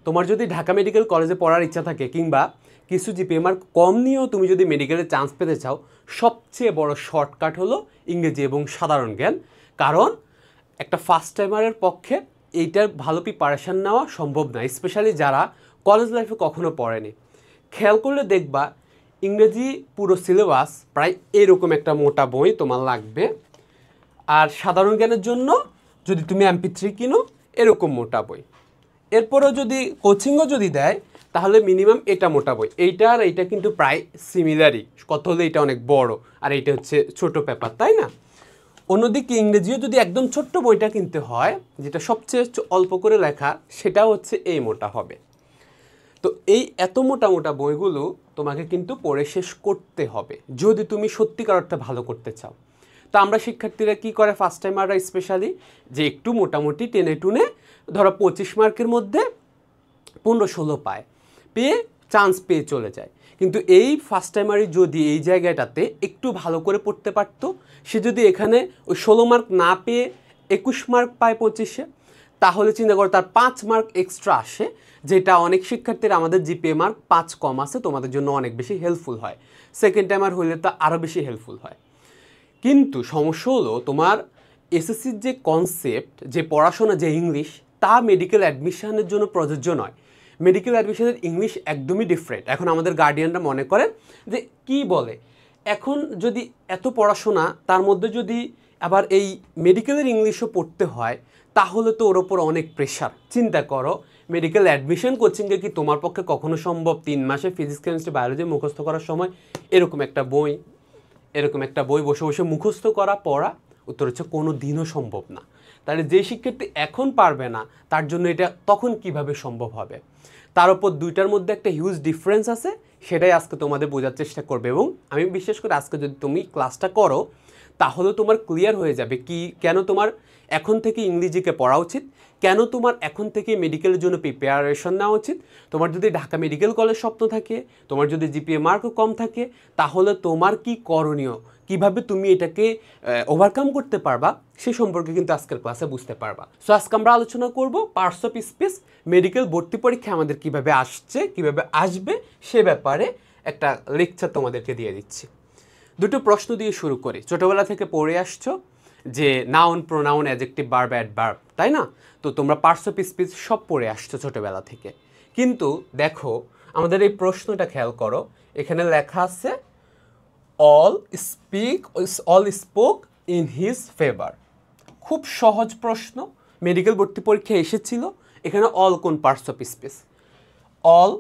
তোমার যদি ঢাকা মেডিকেল কলেজে পড়ার ইচ্ছা থাকে কিংবা কিছু জিপিএ মার্ক কম নিয়েও তুমি যদি মেডিকেলে চান্স পেতে চাও, সবচেয়ে বড় শর্টকাট হলো ইংরেজি এবং সাধারণ জ্ঞান। কারণ একটা ফার্স্ট টাইমারের পক্ষে এইটার ভালো প্রিপারেশান নেওয়া সম্ভব না, স্পেশালি যারা কলেজ লাইফে কখনো পড়েনি। খেয়াল করলে দেখবা ইংরেজি পুরো সিলেবাস প্রায় এরকম একটা মোটা বই তোমার লাগবে, আর সাধারণ জ্ঞানের জন্য যদি তুমি MP3 কিনো এরকম মোটা বই। এরপরও যদি কোচিংও যদি দেয় তাহলে মিনিমাম এটা মোটা বই, এইটা আর এইটা কিন্তু প্রায় সিমিলারই, কত হলে এটা অনেক বড় আর এইটা হচ্ছে ছোট পেপার, তাই না? অন্যদিকে ইংরেজিও যদি একদম ছোট্ট বইটা কিনতে হয়, যেটা সবচেয়ে অল্প করে লেখা, সেটা হচ্ছে এই মোটা হবে। তো এই এত মোটা মোটা বইগুলো তোমাকে কিন্তু পড়ে শেষ করতে হবে যদি তুমি সত্যিকার অর্থে ভালো করতে চাও। তো আমরা শিক্ষার্থীরা কি করে, ফার্স্ট টাইমাররা স্পেশালি, যে একটু মোটামুটি টেনে টুনে ধরো 25 মার্কের মধ্যে 15-16 পায়, পেয়ে চান্স পেয়ে চলে যায়। কিন্তু এই ফার্স্ট টাইমারই যদি এই জায়গাটাতে একটু ভালো করে পড়তে পারতো, সে যদি এখানে ওই 16 মার্ক না পেয়ে 21 মার্ক পায় 25-এ, তাহলে চিন্তা করো তার 5 মার্ক এক্সট্রা আসে, যেটা অনেক শিক্ষার্থীর আমাদের জিপিএ মার্ক 5 কম আছে, তোমাদের জন্য অনেক বেশি হেল্পফুল হয়। সেকেন্ড টাইমার হইলে তো আরও বেশি হেল্পফুল হয়। কিন্তু সমস্যা হলো তোমার এসএসসির যে কনসেপ্ট, যে পড়াশোনা, যে ইংলিশ, তা মেডিকেল অ্যাডমিশনের জন্য প্রযোজ্য নয়। মেডিকেল অ্যাডমিশনের ইংলিশ একদমই ডিফারেন্ট। এখন আমাদের গার্ডিয়ানরা মনে করে যে কি বলে, এখন যদি এত পড়াশোনা তার মধ্যে যদি আবার এই মেডিকেলের ইংলিশও পড়তে হয়, তাহলে তো ওর ওপর অনেক প্রেশার। চিন্তা করো, মেডিকেল অ্যাডমিশন কোচিংয়ে কি তোমার পক্ষে কখনো সম্ভব 3 মাসে ফিজিক্স, কেমিস্ট্রি, বায়োলজি মুখস্থ করার সময় এরকম একটা বই বসে বসে মুখস্থ করা, পড়া? উত্তর হচ্ছে কোনো দিনও সম্ভব না। তাহলে যে শিক্ষার্থী এখন পারবে না, তার জন্য এটা তখন কিভাবে সম্ভব হবে? তার উপর দুইটার মধ্যে একটা হিউজ ডিফারেন্স আছে, সেটাই আজকে তোমাদের বোঝার চেষ্টা করবে। এবং আমি বিশেষ করে আজকে যদি তুমি ক্লাসটা করো, তাহলে তোমার ক্লিয়ার হয়ে যাবে কেন তোমার এখন থেকে ইংরেজিকে পড়া উচিত, কেন তোমার এখন থেকে মেডিকেলের জন্য প্রিপারেশন নেওয়া উচিত। তোমার যদি ঢাকা মেডিকেল কলেজ স্বপ্ন থাকে, তোমার যদি জিপিএ মার্কও কম থাকে, তাহলে তোমার কি করণীয়, কিভাবে তুমি এটাকে ওভারকাম করতে পারবা, সে সম্পর্কে কিন্তু আজকের ক্লাসে বুঝতে পারবা। সো আজকে আমরা আলোচনা করব পার্টস অফ স্পিচ, মেডিকেল ভর্তি পরীক্ষা আমাদের কিভাবে আসছে, কিভাবে আসবে, সে ব্যাপারে একটা লেকচার তোমাদেরকে দিয়ে দিচ্ছি। দুটো প্রশ্ন দিয়ে শুরু করি। ছোটোবেলা থেকে পড়ে আসছো যে noun, pronoun, adjective, verb, adverb, তাই না? তো তোমরা পার্টস অফ স্পিচ সব পড়ে আসছো ছোটোবেলা থেকে। কিন্তু দেখো আমাদের এই প্রশ্নটা খেয়াল করো, এখানে লেখা আছে all spoke in his favour. খুব সহজ প্রশ্ন, মেডিকেল ভর্তি পরীক্ষায় এসেছিল। এখানে অল কোন পার্টস অফ স্পিচ? অল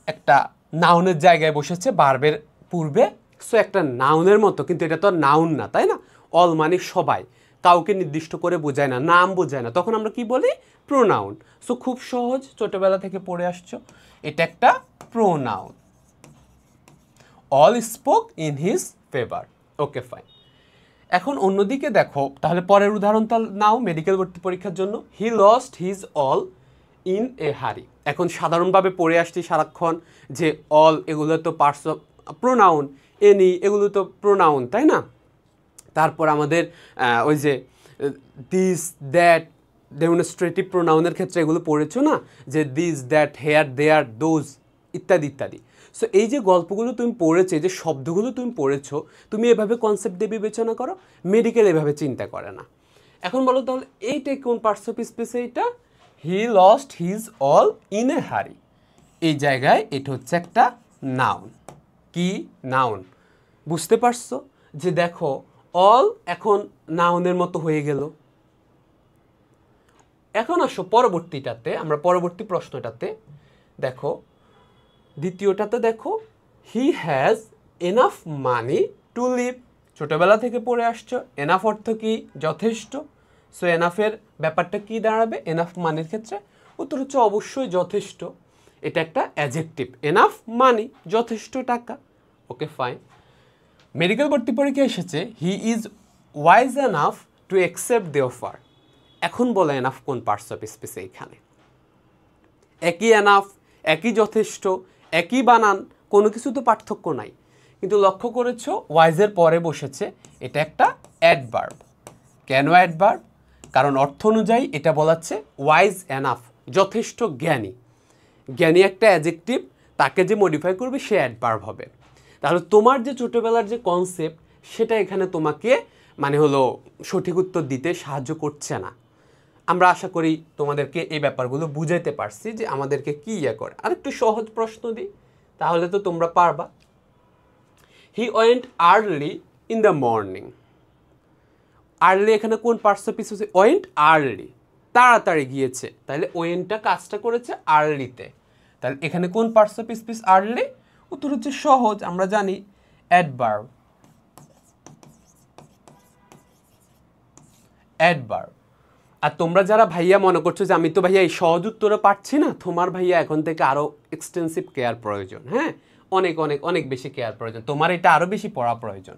একটা নাউনের জায়গায় বসেছে ভার্বের পূর্বে, সো একটা নাউনের মতো, কিন্তু এটা তো আর নাউন না, তাই না? অল মানে সবাই, কাউকে নির্দিষ্ট করে বোঝায় না, নাম বোঝায় না, তখন আমরা কি বলি? প্রোনাউন। সো খুব সহজ, ছোটবেলা থেকে পড়ে আসছো, এটা একটা pronoun. All spoke in his favour, okay fine. এখন অন্যদিকে দেখো, তাহলে পরের উদাহরণটা নাও মেডিকেল ভর্তি পরীক্ষার জন্য। হি lost his all in a হারি। এখন সাধারণভাবে পড়ে আসছি সারাক্ষণ যে অল এগুলো তো পার্টস অফ প্রোনাউন, এনি এগুলো তো প্রোনাউন, তাই না? তারপর আমাদের ওই যে দিস, দ্যাট, ডেমনস্ট্রেটিভ প্রোনাউনের ক্ষেত্রে এগুলো পড়েছো না, যে this, that, here, there, those ইত্যাদি ইত্যাদি। সো এই যে গল্পগুলো তুমি পড়েছো, যে শব্দগুলো তুমি পড়েছো, তুমি এভাবে কনসেপ্ট দিয়ে বিবেচনা করো, মেডিকেল এভাবে চিন্তা করে না। এখন বলো তাহলে এইটা কোন পার্টস অফ স্পিচ? এইটা he lost his all in a hurry. এই জায়গায় এটা হচ্ছে একটা নাউন। কি নাউন? বুঝতে পারছো যে দেখো অল এখন নাউনের মতো হয়ে গেল। এখন আসো পরবর্তীটাতে, আমরা পরবর্তী প্রশ্নটাতে দেখো, দ্বিতীয়টাতে দেখো he has enough money to live. ছোটোবেলা থেকে পড়ে আসছো, এনাফ অর্থ কি? যথেষ্ট। সো এনাফের ব্যাপারটা কি দাঁড়াবে এনাফ মানির ক্ষেত্রে? উত্তর হচ্ছে অবশ্যই যথেষ্ট। এটা একটা অ্যাডজেক্টিভ, এনাফ মানি, যথেষ্ট টাকা, ওকে ফাইন। মেডিকেল ভর্তি পরীক্ষা এসেছে he is wise enough to accept the offer. এখন বলে এনাফ কোন পার্টস অফ স্পিচ? এইখানে একই এনাফ, একই যথেষ্ট, একই বানান, কোনো কিছু তো পার্থক্য নাই। কিন্তু লক্ষ্য করেছো ওয়াইজের পরে বসেছে, এটা একটা অ্যাডভার্ব। কেন অ্যাডভার্ব? কারণ অর্থ অনুযায়ী এটা বলাচ্ছে ওয়াইজ এনাফ, যথেষ্ট জ্ঞানী। জ্ঞানী একটা অ্যাডজেক্টিভ, তাকে যে মডিফাই করবে সে অ্যাডভার্ব হবে। তাহলে তোমার যে ছোটোবেলার যে কনসেপ্ট সেটা এখানে তোমাকে মানে হলো সঠিক উত্তর দিতে সাহায্য করছে না। আমরা আশা করি তোমাদেরকে এই ব্যাপারগুলো বুঝাইতে পারছি যে আমাদেরকে কি করে। আর একটু সহজ প্রশ্ন দিই, তাহলে তো তোমরা পারবা। He went early in the morning. Early এখানে কোন পার্টস অফ স্পিচ হচ্ছে? ওয়েন্ট আর্লি, তাড়াতাড়ি গিয়েছে, তাহলে ওয়েন্টটা কাজটা করেছে আর্লিতে। তাহলে এখানে কোন পার্টস অফ স্পিচ আর্লি? উত্তর হচ্ছে সহজ, আমরা জানি অ্যাডভার্ব। অ্যাডভার্ব। আর তোমরা যারা ভাইয়া মনে করছো যে আমি তো ভাইয়া এই সহজ উত্তরে পারছি না, তোমার ভাইয়া এখন থেকে আরও এক্সটেন্সিভ কেয়ার প্রয়োজন। হ্যাঁ, অনেক অনেক অনেক বেশি কেয়ার প্রয়োজন, তোমার এটা আরও বেশি পড়া প্রয়োজন।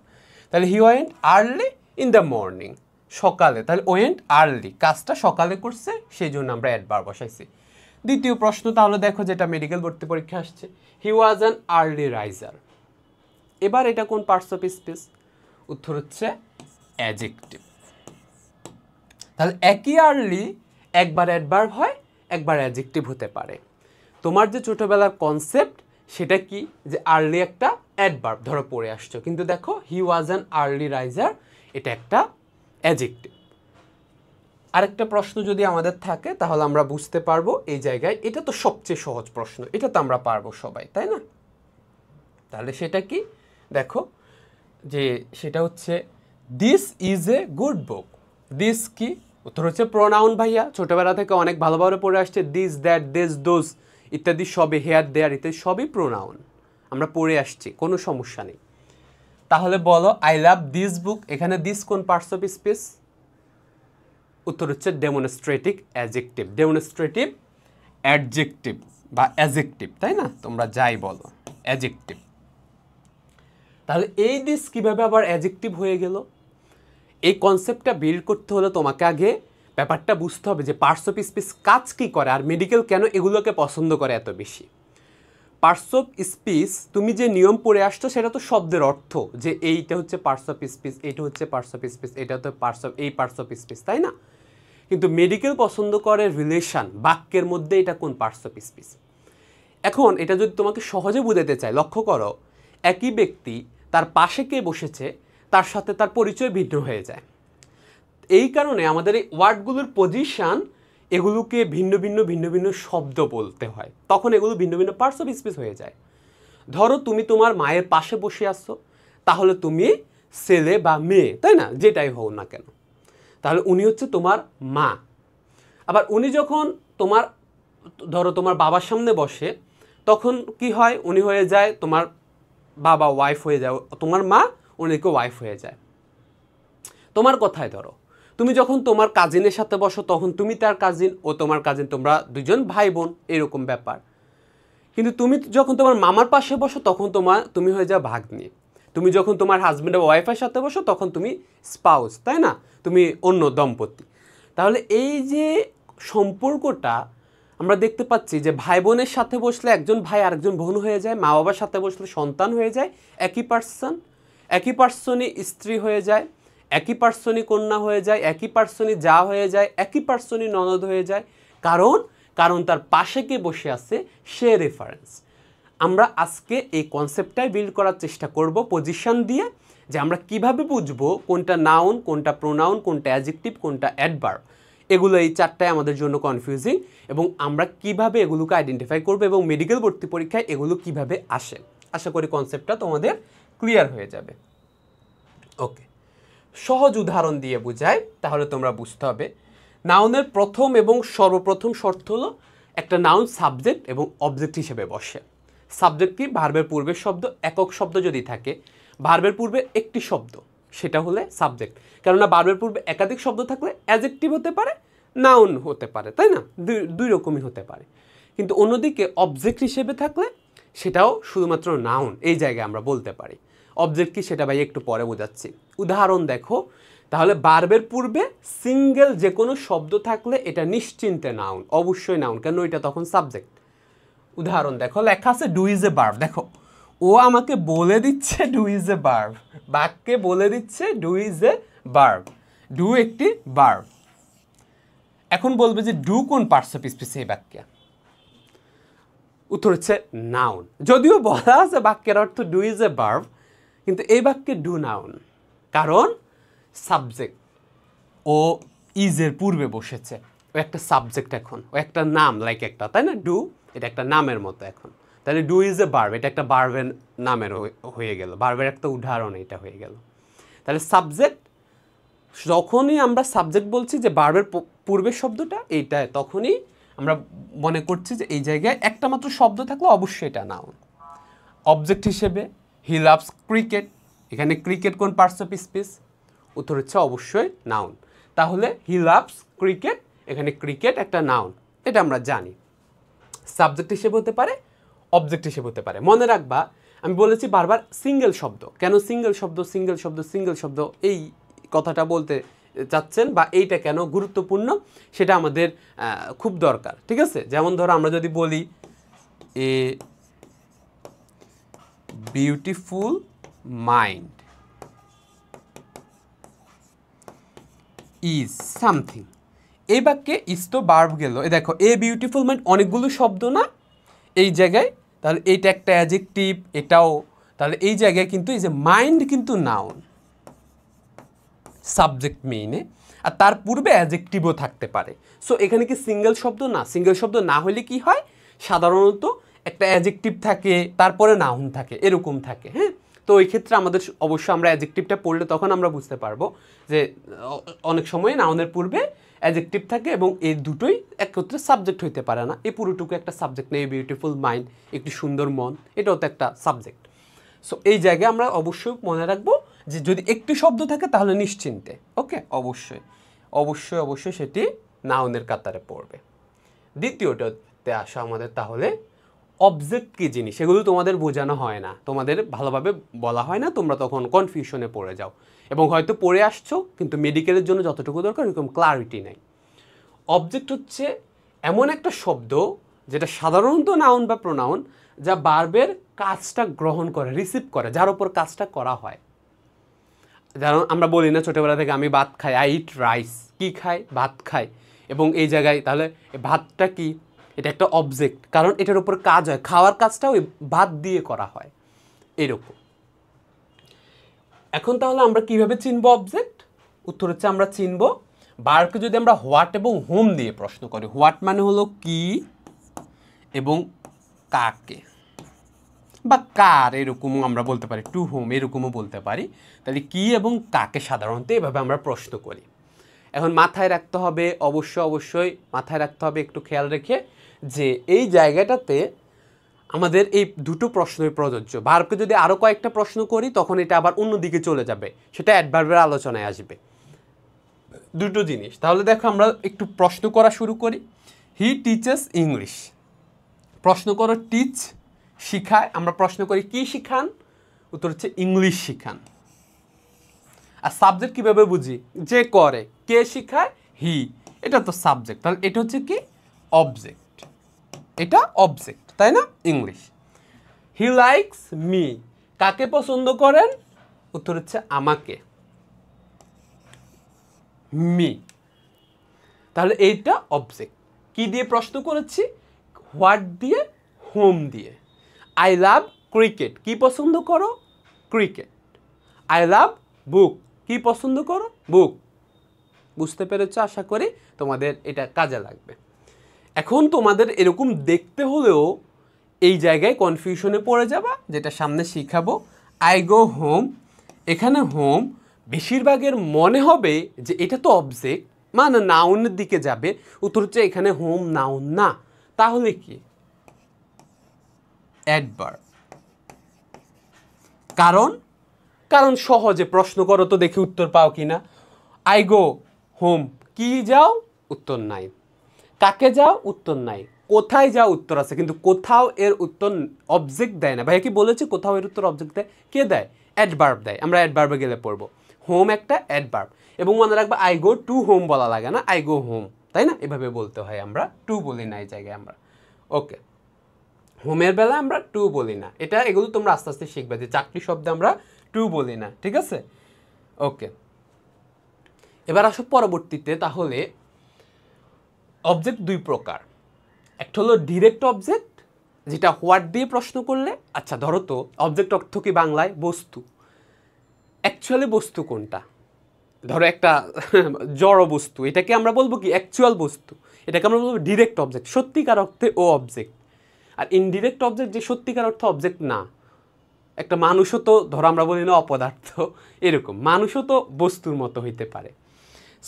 তাহলে he went early in the morning, সকালে। তাহলে ওয়েন্ট আর্লি কাজটা সকালে করছে, সেই জন্য আমরা অ্যাডভার্ব বসাইছি। দ্বিতীয় প্রশ্ন তাহলে দেখো, যেটা মেডিকেল ভর্তি পরীক্ষা আসছে, হি ওয়াজ অ্যান আর্লি রাইজার। এবার এটা কোন পার্টস অফ স্পিচ? উত্তর হচ্ছে অ্যাডজেক্টিভ। তাহলে একই আর্লি একবার অ্যাডভার্ব হয়, একবার অ্যাডজেক্টিভ হতে পারে। তোমার যে ছোটোবেলার কনসেপ্ট সেটা কি, যে আর্লি একটা অ্যাডভার্ব ধরো পড়ে আসছো, কিন্তু দেখো হি ওয়াজ অ্যান আর্লি রাইজার এটা একটা অ্যাডজেক্টিভ। আরেকটা প্রশ্ন যদি আমাদের থাকে তাহলে আমরা বুঝতে পারবো এই জায়গায়, এটা তো সবচেয়ে সহজ প্রশ্ন, এটা তো আমরা পারবো সবাই, তাই না? তাহলে সেটা কি দেখো, যে সেটা হচ্ছে this is a good book. This কি? উত্তর হচ্ছে প্রোনাউন ভাইয়া, ছোটবেলা থেকে অনেক ভালোভাবে পড়ে আসছে। দিস, দ্যাট, দিস, দোজ ইত্যাদি সবই, হেয়ার, দেয়ার ইত্যাদি সবই প্রোনাউন, আমরা পড়ে আসছি, কোনো সমস্যা নেই। তাহলে বলো আই লাভ দিস বুক, এখানে দিস কোন পার্টস অফ স্পিচ? উত্তর হচ্ছে ডেমনস্ট্রেটিভ অ্যাডজেক্টিভ। ডেমনস্ট্রেটিভ অ্যাডজেক্টিভ বা অ্যাডজেক্টিভ, তাই না? তোমরা যাই বলো, অ্যাডজেক্টিভ। তাহলে এই দিস কীভাবে আবার অ্যাডজেক্টিভ হয়ে গেল? এই কনসেপ্টটা বিল্ড করতে হলে তোমাকে আগে ব্যাপারটা বুঝতে হবে যে পার্টস অফ স্পিচ কাজ কী করে, আর মেডিকেল কেন এগুলোকে পছন্দ করে এত বেশি। পার্টস অফ স্পিচ তুমি যে নিয়ম পড়ে আসছো সেটা তো শব্দের অর্থ, যে এইটা হচ্ছে পার্টস অফ স্পিচ, এইটা হচ্ছে পার্টস অফ স্পিচ, এটা তো পার্টস অফ এই পার্টস অফ স্পিচ, তাই না? কিন্তু মেডিকেল পছন্দ করে রিলেশন, বাক্যের মধ্যে এটা কোন পার্টস অফ স্পিচ। এখন এটা যদি তোমাকে সহজে বুঝাতে চাই, লক্ষ্য করো, একই ব্যক্তি তার পাশে কে বসেছে তার সাথে তার পরিচয় ভিন্ন হয়ে যায়। এই কারণে আমাদের এই ওয়ার্ডগুলোর পজিশন, এগুলোকে ভিন্ন ভিন্ন ভিন্ন ভিন্ন শব্দ বলতে হয়, তখন এগুলো ভিন্ন ভিন্ন পার্টস অফ স্পিচ হয়ে যায়। ধরো তুমি তোমার মায়ের পাশে বসে আসছো, তাহলে তুমি ছেলে বা মেয়ে, তাই না, যেটাই হও না কেন, তাহলে উনি হচ্ছে তোমার মা। আবার উনি যখন তোমার ধরো তোমার বাবার সামনে বসে, তখন কি হয়, উনি হয়ে যায় তোমার বাবা, ওয়াইফ হয়ে যায়, তোমার মা উনিকে ওয়াইফ হয়ে যায়। তোমার কথায় ধরো তুমি যখন তোমার কাজিনের সাথে বসো, তখন তুমি তার কাজিন, ও তোমার কাজিন, তোমরা দুজন ভাই বোন, এরকম ব্যাপার। কিন্তু তুমি যখন তোমার মামার পাশে বসো, তখন তুমি হয়ে যাও ভাগ্নি। তুমি যখন তোমার হাজব্যান্ড বা ওয়াইফের সাথে বসো, তখন তুমি স্পাউস, তাই না, তুমি অন্য দম্পতি। তাহলে এই যে সম্পর্কটা আমরা দেখতে পাচ্ছি, যে ভাই বোনের সাথে বসলে একজন ভাই আরেকজন বোন হয়ে যায়, মা বাবার সাথে বসলে সন্তান হয়ে যায়, একই পার্সন, একই পার্সনই স্ত্রী হয়ে যায়, একই পার্সনই কন্যা হয়ে যায়, একই পার্সনই যা হয়ে যায়, একই পার্সনই ননদ হয়ে যায়। কারণ তার পাশে কে বসে আছে সে রেফারেন্স। আমরা আজকে এই কনসেপ্টটাই বিল্ড করার চেষ্টা করব পজিশন দিয়ে, যে আমরা কিভাবে বুঝবো কোনটা নাউন, কোনটা প্রোনাউন, কোনটা অ্যাডজেক্টিভ, কোনটা অ্যাডভার্ব। এগুলো এই চারটায় আমাদের জন্য কনফিউজিং, এবং আমরা কিভাবে এগুলোকে আইডেন্টিফাই করব এবং মেডিকেল ভর্তি পরীক্ষায় এগুলো কিভাবে আসে। আশা করি কনসেপ্টটা তোমাদের ক্লিয়ার হয়ে যাবে। ওকে, সহজ উদাহরণ দিয়ে বুঝাই, তাহলে তোমরা বুঝতে হবে। নাউনের প্রথম এবং সর্বপ্রথম শর্ত হলো একটা নাউন সাবজেক্ট এবং অবজেক্ট হিসেবে বসে। সাবজেক্ট কি? ভার্বের পূর্বের শব্দ, একক শব্দ যদি থাকে, ভার্বের পূর্বে একটি শব্দ, সেটা হলে সাবজেক্ট। কেননা ভার্বের পূর্বে একাধিক শব্দ থাকলে অ্যাডজেক্টিভ হতে পারে, নাউন হতে পারে, তাই না, দুই রকমই হতে পারে। কিন্তু অন্যদিকে অবজেক্ট হিসেবে থাকলে সেটাও শুধুমাত্র নাউন, এই জায়গায় আমরা বলতে পারি। অবজেক্ট কি সেটা ভাই একটু পরে বোঝাচ্ছি। উদাহরণ দেখো, তাহলে ভার্বের পূর্বে সিঙ্গেল যে কোনো শব্দ থাকলে এটা নিশ্চিন্তে নাউন, অবশ্যই নাউন, কেন এটা তখন সাবজেক্ট। উদাহরণ দেখো, লেখা আছে ডু ইজ এ ভার্ব। দেখো, ও আমাকে বলে দিচ্ছে ডু ইজ এ ভার্ব, বাক্যে বলে দিচ্ছে do is a verb, do একটি ভার্ব। এখন বলবে যে ডু কোন পার্টস অফ স্পিচ এই বাক্যে? উত্তর হচ্ছে নাউন। যদিও বলা আছে বাক্যের অর্থ ডু ইজ এ ভার্ব, কিন্তু এই বাক্যে ডু নাউন, কারণ সাবজেক্ট ও ইজের পূর্বে বসেছে, ও একটা সাবজেক্ট এখন, ও একটা নাম লাইক একটা, তাই না? ডু এটা একটা নামের মতো এখন, তাহলে ডু ইজ এ ভার্ব, এটা একটা ভার্বের নামের হয়ে গেল, ভার্বের একটা উদাহরণ এটা হয়ে গেল। তাহলে সাবজেক্ট, যখনই আমরা সাবজেক্ট বলছি যে ভার্বের পূর্বের শব্দটা এইটা, তখনই আমরা মনে করছি যে এই জায়গায় একটা মাত্র শব্দ থাকলে অবশ্যই এটা নাউন। অবজেক্ট হিসেবে হি লাভস ক্রিকেট, এখানে ক্রিকেট কোন পার্টস অফ স্পিচ? উত্তর হচ্ছে অবশ্যই নাউন। তাহলে হি লাভস ক্রিকেট, এখানে ক্রিকেট একটা নাউন, এটা আমরা জানি। সাবজেক্ট হিসেবে হতে পারে, অবজেক্ট হিসেবে হতে পারে। মনে রাখবা আমি বলেছি বারবার সিঙ্গেল শব্দ, কেন সিঙ্গেল শব্দ সিঙ্গেল শব্দ সিঙ্গেল শব্দ এই কথাটা বলতে চাচ্ছেন বা এইটা কেন গুরুত্বপূর্ণ সেটা আমাদের খুব দরকার, ঠিক আছে? যেমন ধরো আমরা যদি বলি a beautiful mind is something, এই বাক্যে ইজ তো ভার্ব গেল, এ দেখো এ বিউটিফুল মাইন্ড অনেকগুলো শব্দ না এই জায়গায়, তাহলে এইটা একটা অ্যাডজেক্টিভ, এটাও, তাহলে এই জায়গায় কিন্তু এই যে মাইন্ড কিন্তু নাউন সাবজেক্ট মেইনে, আর তার পূর্বে অ্যাডজেক্টিভও থাকতে পারে। সো এখানে কি সিঙ্গেল শব্দ না, সিঙ্গেল শব্দ না হলে কি হয়, সাধারণত একটা অ্যাডজেক্টিভ থাকে তারপরে নাউন থাকে, এরকম থাকে। হ্যাঁ, তো ওই ক্ষেত্রে আমাদের অবশ্যই আমরা অ্যাডজেক্টিভটা পড়লে তখন আমরা বুঝতে পারবো যে অনেক সময় নাউনের পূর্বে অ্যাডজেক্টিভ থাকে এবং এই দুটোই একত্রে সাবজেক্ট হইতে পারে না। এই পুরোটুকু একটা সাবজেক্ট নেই, বিউটিফুল মাইন্ড একটি সুন্দর মন, এটাও তো একটা সাবজেক্ট। সো এই জায়গায় আমরা অবশ্যই মনে রাখবো যে যদি একটি শব্দ থাকে তাহলে নিশ্চিন্তে ওকে অবশ্যই অবশ্যই অবশ্যই সেটি নাউনের কাতারে পড়বে। দ্বিতীয়টাতে আসা আমাদের তাহলে অবজেক্ট কী জিনিস, এগুলো তোমাদের বোঝানো হয় না, তোমাদের ভালোভাবে বলা হয় না, তোমরা তখন কনফিউশনে পড়ে যাও এবং হয়তো পড়ে আসছো কিন্তু মেডিকেলের জন্য যতটুকু দরকার এরকম ক্লারিটি নেই। অবজেক্ট হচ্ছে এমন একটা শব্দ যেটা সাধারণত নাউন বা প্রোনাউন, যা ভার্বের কাজটা গ্রহণ করে, রিসিভ করে, যার উপর কাজটা করা হয়। যেমন আমরা বলি না ছোটোবেলা থেকে আমি ভাত খাই, আই ইট রাইস, কী খাই? ভাত খাই। এবং এই জায়গায় তাহলে ভাতটা কি? এটা একটা অবজেক্ট, কারণ এটার উপর কাজ হয়, খাওয়ার কাজটা ওই ভাত দিয়ে করা হয় এরকম। এখন তাহলে আমরা কিভাবে চিনব অবজেক্ট? উত্তর হচ্ছে আমরা চিনব ভার্বকে যদি আমরা হোয়াট এবং হোম দিয়ে প্রশ্ন করি। হোয়াট মানে হলো কি এবং কাকে বা কার, এরকমও আমরা বলতে পারি, টু হোম এরকমও বলতে পারি। তাহলে কি এবং কাকে সাধারণত এভাবে আমরা প্রশ্ন করি। এখন মাথায় রাখতে হবে, অবশ্যই মাথায় রাখতে হবে, একটু খেয়াল রেখে যে এই জায়গাটাতে আমাদের এই দুটো প্রশ্নই প্রযোজ্য। ভার্বকে যদি আরও কয়েকটা প্রশ্ন করি তখন এটা আবার অন্যদিকে চলে যাবে, সেটা অ্যাডভার্বের আলোচনায় আসবে। দুটো জিনিস। তাহলে দেখো আমরা একটু প্রশ্ন করা শুরু করি। হি টিচেস ইংলিশ, প্রশ্ন করো টিচ শিখায়, আমরা প্রশ্ন করি কি শিখান? উত্তর হচ্ছে ইংলিশ শিখান। আর সাবজেক্ট কীভাবে বুঝি? যে করে, কে শিখায়? হি, এটা তো সাবজেক্ট, তাহলে এটা হচ্ছে কি অবজেক্ট, এটা অবজেক্ট, তাই না? ইংলিশ। হি লাইকস মি, কাকে পছন্দ করেন? উত্তর হচ্ছে আমাকে, মি, তাহলে এইটা অবজেক্ট। কি দিয়ে প্রশ্ন করেছি? হোয়াট দিয়ে, হোম দিয়ে। আই লাভ ক্রিকেট, কি পছন্দ করো? ক্রিকেট। আই লাভ বুক, কি পছন্দ করো? বুক। বুঝতে পেরেছো? আশা করি তোমাদের এটা কাজে লাগবে। এখন তোমাদের এরকম দেখতে হলেও এই জায়গায় কনফিউশনে পড়ে যাবা, যেটা সামনে শিখাবো। আই গো হোম, এখানে হোম বেশিরভাগের মনে হবে যে এটা তো অবজেক্ট, মানে নাউনের দিকে যাবে। উত্তর হচ্ছে এখানে হোম নাউন না, তাহলে কি? অ্যাডভার্ব। কারণ সহজে প্রশ্ন করো তো দেখি উত্তর পাও কি না। আই গো হোম, কি যাও? উত্তর নাই। কাকে যাও? উত্তর নাই। কোথায় যাও? উত্তর আছে, কিন্তু কোথাও এর উত্তর অবজেক্ট দেয় না। ভাইয়া কি বলেছে কোথাও এর উত্তর অবজেক্ট দেয়? কে দেয়? অ্যাডভার্ব দেয়। আমরা অ্যাডভার্বে গেলে পড়বো। হোম একটা অ্যাডভার্ব, এবং মনে রাখবে আই গো টু হোম বলা লাগে না, আই গো হোম, তাই না? এভাবে বলতে হয়, আমরা টু বলি না এই জায়গায় আমরা। ওকে, হোমের বেলা আমরা টু বলি না, এটা এগুলো তোমরা আস্তে আস্তে শিখবে যে চারটি শব্দে আমরা টু বলি না, ঠিক আছে? ওকে, এবার আসো পরবর্তীতে। তাহলে অবজেক্ট দুই প্রকার, একটা হলো ডিরেক্ট অবজেক্ট, যেটা হোয়াট দিয়ে প্রশ্ন করলে, আচ্ছা ধরো তো অবজেক্ট অর্থ কি বাংলায় বস্তু, অ্যাকচুয়ালি বস্তু কোনটা? ধরো একটা জড় বস্তু, এটাকে আমরা বলবো কি অ্যাকচুয়াল বস্তু, এটাকে আমরা বলবো ডিরেক্ট অবজেক্ট, সত্যিকার অর্থে ও অবজেক্ট। আর ইনডিরেক্ট অবজেক্ট যে সত্যিকার অর্থে অবজেক্ট না। একটা মানুষও তো ধরো আমরা বলি না অপদার্থ, এরকম মানুষও তো বস্তুর মতো হইতে পারে।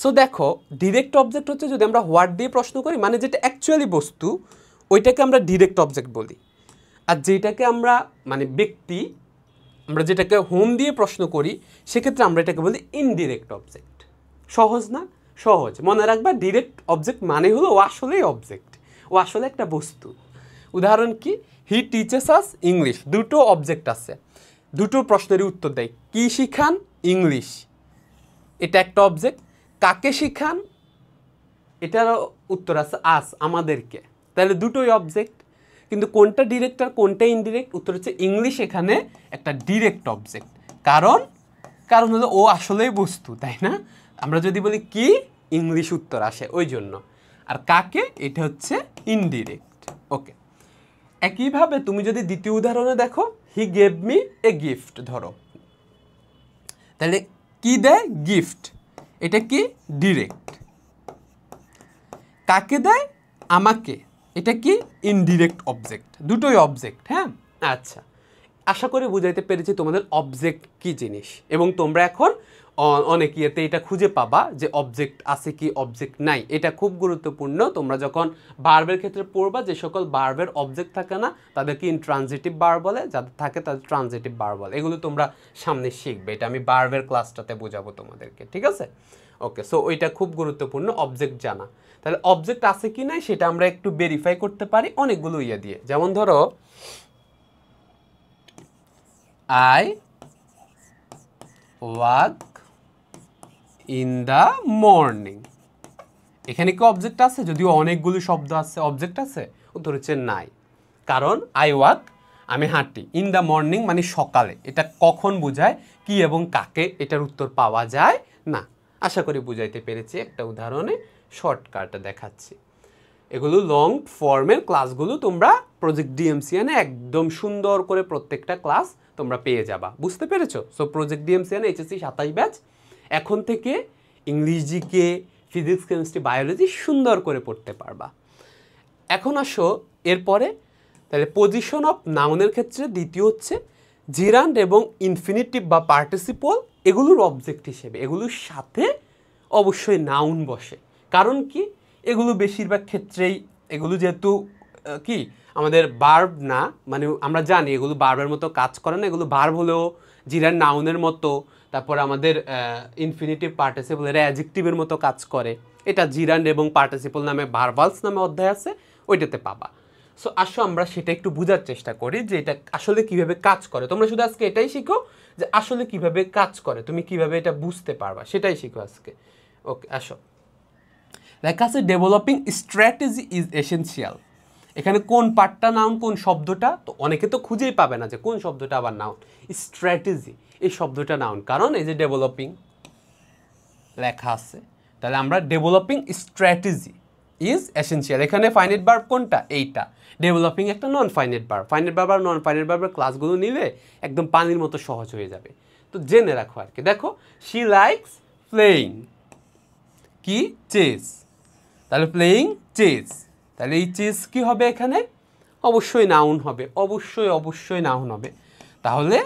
সো দেখো ডিরেক্ট অবজেক্ট হচ্ছে যদি আমরা হোয়াট দিয়ে প্রশ্ন করি, মানে যেটা অ্যাকচুয়ালি বস্তু, ওইটাকে আমরা ডিরেক্ট অবজেক্ট বলি। আর যেটাকে আমরা মানে ব্যক্তি, আমরা যেটাকে হোম দিয়ে প্রশ্ন করি, সেক্ষেত্রে আমরা এটাকে বলি ইনডিরেক্ট অবজেক্ট। সহজ না? সহজ। মনে রাখবা ডিরেক্ট অবজেক্ট মানে হলো ও আসলেই অবজেক্ট, ও আসলে একটা বস্তু। উদাহরণ কি, হি টিচেস আস ইংলিশ, দুটো অবজেক্ট আছে, দুটো প্রশ্নেরই উত্তর দেয়। কি শিখান? ইংলিশ, এটা একটা অবজেক্ট। কাকে শিখান? এটারও উত্তর আছে আস, আমাদেরকে। তাহলে দুটোই অবজেক্ট। কিন্তু কোনটা ডিরেক্ট আর কোনটা ইনডিরেক্ট? উত্তর হচ্ছে ইংলিশ এখানে একটা ডিরেক্ট অবজেক্ট। কারণ হলো ও আসলেই বস্তু, তাই না? আমরা যদি বলি কি, ইংলিশ উত্তর আসে ওই জন্য। আর কাকে, এটা হচ্ছে ইনডিরেক্ট। ওকে, একইভাবে তুমি যদি দ্বিতীয় উদাহরণে দেখো, he gave me a gift, ধরো তাহলে কি দেয়? গিফট, এটা কি? ডিরেক্ট। কাকে দেয়? আমাকে, এটা কি? Indirect object. দুটোই অবজেক্ট। হ্যাঁ, আচ্ছা, আশা করি বুঝাইতে পেরেছি তোমাদের অবজেক্ট কি জিনিস। এবং তোমরা এখন অনেক ইয়েতে এটা খুঁজে পাবা যে অবজেক্ট আছে কি অবজেক্ট নাই। এটা খুব গুরুত্বপূর্ণ। তোমরা যখন ভার্বের ক্ষেত্রে পড়বা, যে সকল ভার্বের অবজেক্ট থাকে না তাদেরকে ইনট্রানজিটিভ ভার্ব বলে, যাদের থাকে তাদের ট্রানজিটিভ ভার্ব বলে। এগুলো তোমরা সামনে শিখবে, এটা আমি ভার্বের ক্লাসটাতে বোঝাবো তোমাদেরকে, ঠিক আছে? ওকে, সো ওইটা খুব গুরুত্বপূর্ণ অবজেক্ট জানা। তাহলে অবজেক্ট আছে কি নাই সেটা আমরা একটু ভেরিফাই করতে পারি অনেকগুলো ইয়ে দিয়ে। যেমন ধরো I walk in the morning, এখানে কি অবজেক্ট আছে? যদিও অনেকগুলো শব্দ আছে, অবজেক্ট আছে? উত্তর হচ্ছে নাই। কারণ আই ওয়াক, আমি হাঁটি, ইন দ্য মর্নিং মানে সকালে, এটা কখন বোঝায়? কি এবং কাকে? এটার উত্তর পাওয়া যায় না। আশা করি বুঝাইতে পেরেছি, একটা উদাহরণে শর্টকাট দেখাচ্ছি। এগুলো লং ফর্মের ক্লাসগুলো তোমরা প্রজেক্ট ডিএমসিএনে একদম সুন্দর করে প্রত্যেকটা ক্লাস তোমরা পেয়ে যাবা। বুঝতে পেরেছো? সো প্রজেক্ট ডিএমসিএনে এইচএসসি 27 ব্যাচ এখন থেকে English, GK, physics, chemistry, biology সুন্দর করে পড়তে পারবা। এখন আসো এরপরে, তাহলে পজিশন অফ নাউনের ক্ষেত্রে দ্বিতীয় হচ্ছে জিরান্ড এবং ইনফিনিটিভ বা পার্টিসিপল, এগুলোর অবজেক্ট হিসেবে এগুলোর সাথে অবশ্যই নাউন বসে। কারণ কি, এগুলো বেশিরভাগ ক্ষেত্রেই এগুলো যেহেতু কি আমাদের ভার্ব না, মানে আমরা জানি এগুলো ভার্বের মতো কাজ করে না, এগুলো ভার্ব হলেও জিরান্ড নাউনের মতো, তারপর আমাদের ইনফিনিটিভ পার্টিসিপল এরা অ্যাডজেক্টিভের মতো কাজ করে। এটা জিরান্ড এবং পার্টিসিপল নামে ভার্বালস নামে অধ্যায় আছে, ওইটাতে পাবা। সো আসো আমরা সেটা একটু বোঝার চেষ্টা করি যে এটা আসলে কিভাবে কাজ করে। তোমরা শুধু আজকে এটাই শিখো যে আসলে কিভাবে কাজ করে, তুমি কিভাবে এটা বুঝতে পারবা সেটাই শিখো আজকে। ওকে, আসো। লেখা আছে ডেভেলপিং স্ট্র্যাটেজি ইজ এসেনশিয়াল। এখানে কোন পার্টটা নাউন, কোন শব্দটা? তো অনেকে তো খুঁজেই পাবে না যে কোন শব্দটা আবার নাউন। স্ট্র্যাটেজি এই শব্দটা নাউন, কারণ এই যে ডেভেলপিং লেখা আছে, তাহলে আমরা ডেভেলপিং স্ট্র্যাটেজি ইজ এসেনশিয়াল। এখানে ফাইনাইট ভার্ব কোনটা? এইটা। ডেভেলপিং একটা non finite verb. Finite verb আর নন ফাইনাইট ভার্বের ক্লাসগুলো নিলে একদম পানির মতো সহজ হয়ে যাবে। তো জেনে রাখো আর কি। দেখো, শি লাইকস প্লেয়িং কি? চেস। তাহলে প্লেয়িং চেস, তাহলে এই চেস কি হবে এখানে? অবশ্যই নাউন হবে, অবশ্যই নাউন হবে। তাহলে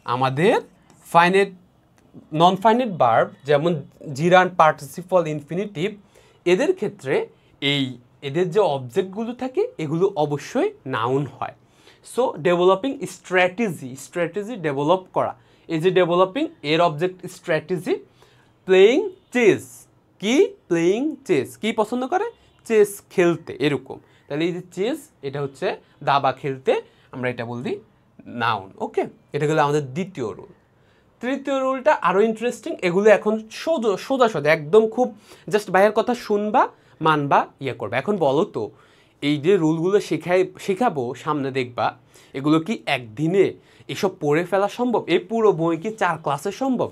আমাদের ফাইনাইট, নন ফাইনাইট ভার্ব যেমন জিরান্ড, পার্টিসিপল, ইনফিনিটিভ, এদের ক্ষেত্রে এদের যে অবজেক্টগুলো থাকে এগুলো অবশ্যই নাউন হয়। সো ডেভেলপিং স্ট্র্যাটেজি ডেভেলপ করা, এই যে ডেভেলপিং এর অবজেক্ট স্ট্র্যাটেজি। প্লেয়িং চেস কি? প্লেয়িং চেস কি পছন্দ করে? চেস খেলতে, এরকম। তাহলে এই যে চেস, এটা হচ্ছে দাবা খেলতে, আমরা এটা বলছি নাউন। ওকে, এটা গেলে আমাদের দ্বিতীয় রুল। তৃতীয় রুলটা আরও ইন্টারেস্টিং। এগুলো এখন সোজা একদম খুব জাস্ট ভাইয়ের কথা শুনবা, মানবা, ইয়ে করবা। এখন বলো তো, এই যে রুলগুলো শেখাবো সামনে, দেখবা এগুলো কি একদিনে এসব পড়ে ফেলা সম্ভব? এই পুরো বই কি 4 ক্লাসে সম্ভব?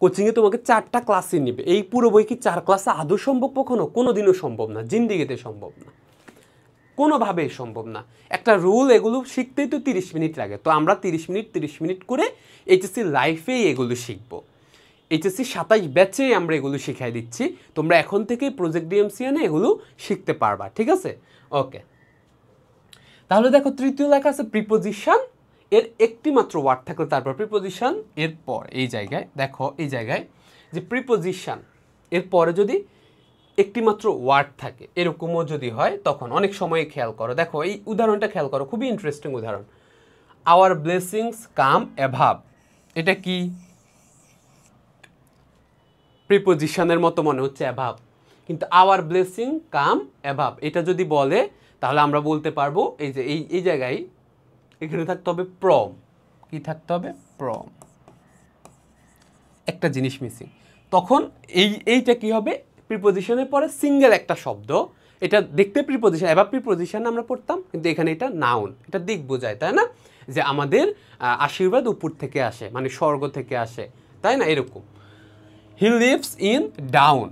কোচিংয়ে তোমাকে 4টা ক্লাসে নিবে, এই পুরো বই কি 4 ক্লাসে আদৌ সম্ভব? কখনো কোনো দিনও সম্ভব না, জিন্দিগিতে সম্ভব না। কোনোভাবেই সম্ভব না। একটা রুল এগুলো শিখতেই তো 30 মিনিট লাগে, তো আমরা 30 মিনিট করে এইচএসসি লাইফেই এগুলো শিখবো। এইচএসসি 27 ব্যাচেই আমরা এগুলো শিখাই দিচ্ছি, তোমরা এখন থেকেই প্রজেক্ট ডিএমসিএনে এগুলো শিখতে পারবা, ঠিক আছে? ওকে, তাহলে দেখো তৃতীয় লেখা আছে প্রিপোজিশন, এর একটি মাত্র ওয়ার্ড থাকলে তারপর প্রিপোজিশন, এরপর এই জায়গায় দেখো, এই জায়গায় যে প্রিপোজিশন এর পরে যদি একটি মাত্র ওয়ার্ড থাকে এরকমও যদি হয় তখন অনেক সময় খেয়াল করো, দেখো এই উদাহরণটা খেয়াল করো, খুবই ইন্টারেস্টিং উদাহরণ। আওয়ার ব্লেসিংস কাম অ্যাভাব, এটা কি প্রিপোজিশনের মতো মনে হচ্ছে অ্যাভাব, কিন্তু আওয়ার ব্লেসিং কাম অ্যাভাব এটা যদি বলে তাহলে আমরা বলতে পারবো এই যে এই জায়গায় এখানে থাকতে হবে প্রম, কি থাকতে হবে প্রম, একটা জিনিস মিসিং, তখন এইটা কি হবে প্রিপোজিশনের পরে সিঙ্গেল একটা শব্দ, এটা দেখতে প্রিপোজিশন, এবার প্রিপোজিশন আমরা পড়তাম কিন্তু এখানে এটা নাউন, এটা দিক বোঝায়, তাই না? যে আমাদের আশীর্বাদ উপর থেকে আসে, মানে স্বর্গ থেকে আসে, তাই না? এরকম। হি লিভস ইন ডাউন,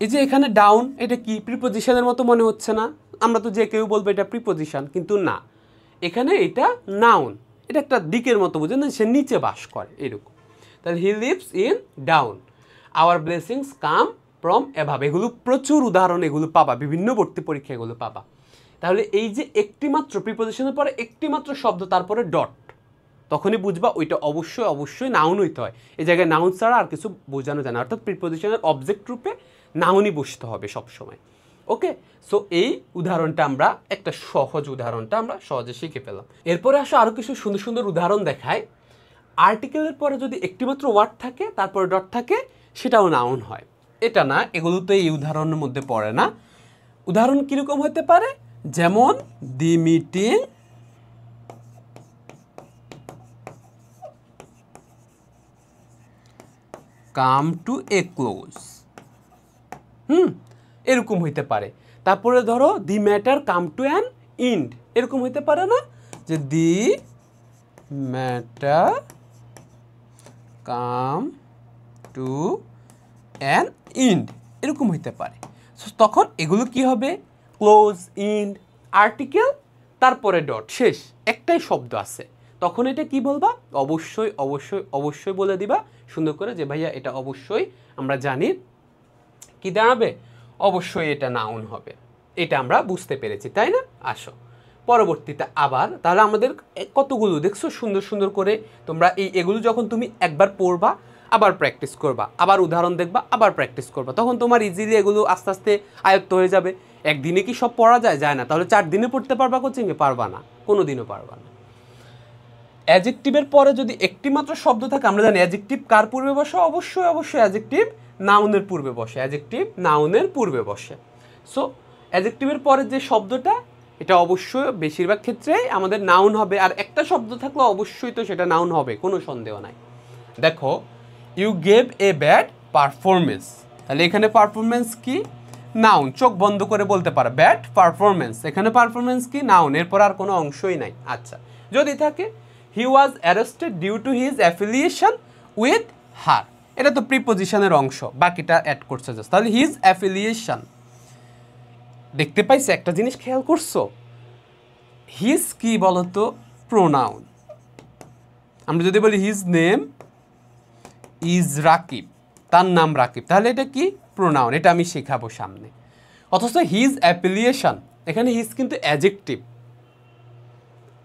এই যে এখানে ডাউন এটা কি প্রিপোজিশনের মতো মনে হচ্ছে না? আমরা তো যে কেউ বলবো এটা প্রিপোজিশন, কিন্তু না, এখানে এটা নাউন, এটা একটা দিকের মতো বুঝে না, সে নিচে বাস করে এরকম। তাহলে he lives in town, our blessings come from above, এগুলো প্রচুর উদাহরণ এগুলো পাবা, বিভিন্ন ভর্তি পরীক্ষা এগুলো পাবা। তাহলে এই যে একটি মাত্র প্রিপোজিশনের পরে একটি মাত্র শব্দ তারপরে ডট, তখনই বুঝবা ওইটা অবশ্যই নাউন হইতে হয়। এই জায়গায় নাউন ছাড়া আর কিছু বোঝানো যায় না, অর্থাৎ প্রিপোজিশনের অবজেক্ট রূপে নাউনই বসতে হবে সবসময়। ওকে, সো এই উদাহরণটা আমরা একটা সহজ উদাহরণটা আমরা সহজে শিখে পেলাম। এরপরে আসো আরও কিছু সুন্দর সুন্দর উদাহরণ দেখায়। আর্টিকেলের পরে যদি একটিমাত্র ওয়ার্ড থাকে তারপরে ডট থাকে সেটাও নাউন হয়, এটা না, এগুলো তো এই উদাহরণের মধ্যে পড়ে না। উদাহরণ কীরকম হতে পারে, যেমন the meeting come to a close, এরকম হইতে পারে। তারপরে ধরো the matter come to an end, এরকম হইতে পারে না, যে the matter come to an end, এরকম হইতে পারে। তখন এগুলো কি হবে, ক্লোজ, ইন্ড, আর্টিকেল, তারপরে ডট, শেষ একটাই শব্দ আছে, তখন এটা কি বলবা, অবশ্যই বলে দিবা সুন্দর করে যে ভাইয়া এটা অবশ্যই আমরা জানি কি দাঁড়াবে, অবশ্যই এটা নাউন হবে, এটা আমরা বুঝতে পেরেছি, তাই না? আসো পরবর্তীতে আবার, তাহলে আমাদের কতগুলো দেখছো সুন্দর সুন্দর করে তোমরা এগুলো যখন তুমি একবার পড়বা আবার প্র্যাকটিস করবা, আবার উদাহরণ দেখবা আবার প্র্যাকটিস করবা, তখন তোমার ইজিলি এগুলো আস্তে আস্তে আয়ত্ত হয়ে যাবে। একদিনে কি সব পড়া যায়? যায় না। তাহলে 4 দিনে পড়তে পারবা কোচিংয়ে? পারবা না, কোনো দিনও পারবা না। অ্যাডজেক্টিভের পরে যদি একটি মাত্র শব্দ থাকে, আমরা জানি অ্যাডজেক্টিভ কার পূর্বে বসে, অবশ্যই অ্যাডজেক্টিভ নাউনের পূর্বে বসে, অ্যাডজেক্টিভ নাউনের পূর্বে বসে। সো অ্যাডজেক্টিভের পরে যে শব্দটা এটা অবশ্যই বেশিরভাগ ক্ষেত্রেই আমাদের নাউন হবে, আর একটা শব্দ থাকলে অবশ্যই তো সেটা নাউন হবে, কোনো সন্দেহ নাই। দেখো you gave a bad performance, তাহলে এখানে পারফরমেন্স কি, নাউন, চোখ বন্ধ করে বলতে পারো ব্যাড পারফরমেন্স, এখানে পারফরমেন্স কি, নাউন, এরপর আর কোনো অংশই নাই। আচ্ছা, যদি থাকে he was arrested due to his affiliation with her, এটা তো প্রিপোজিশনের অংশ, বাকিটা অ্যাড করছে জাস্ট, তাহলে হিজ অ্যাফিলিয়েশন, দেখতে পাইছে একটা জিনিস খেয়াল করছো, হিজ কি বলতো, প্রোনাউন, আমরা যদি বলি হিজ নেম ইজ রাকিব, তার নাম রাকিব, তাহলে এটা কি, প্রোনাউন, এটা আমি শেখাবো সামনে। অথচ হিজ অ্যাফিলিয়েশন, এখানে হিজ কিন্তু অ্যাডজেক্টিভ,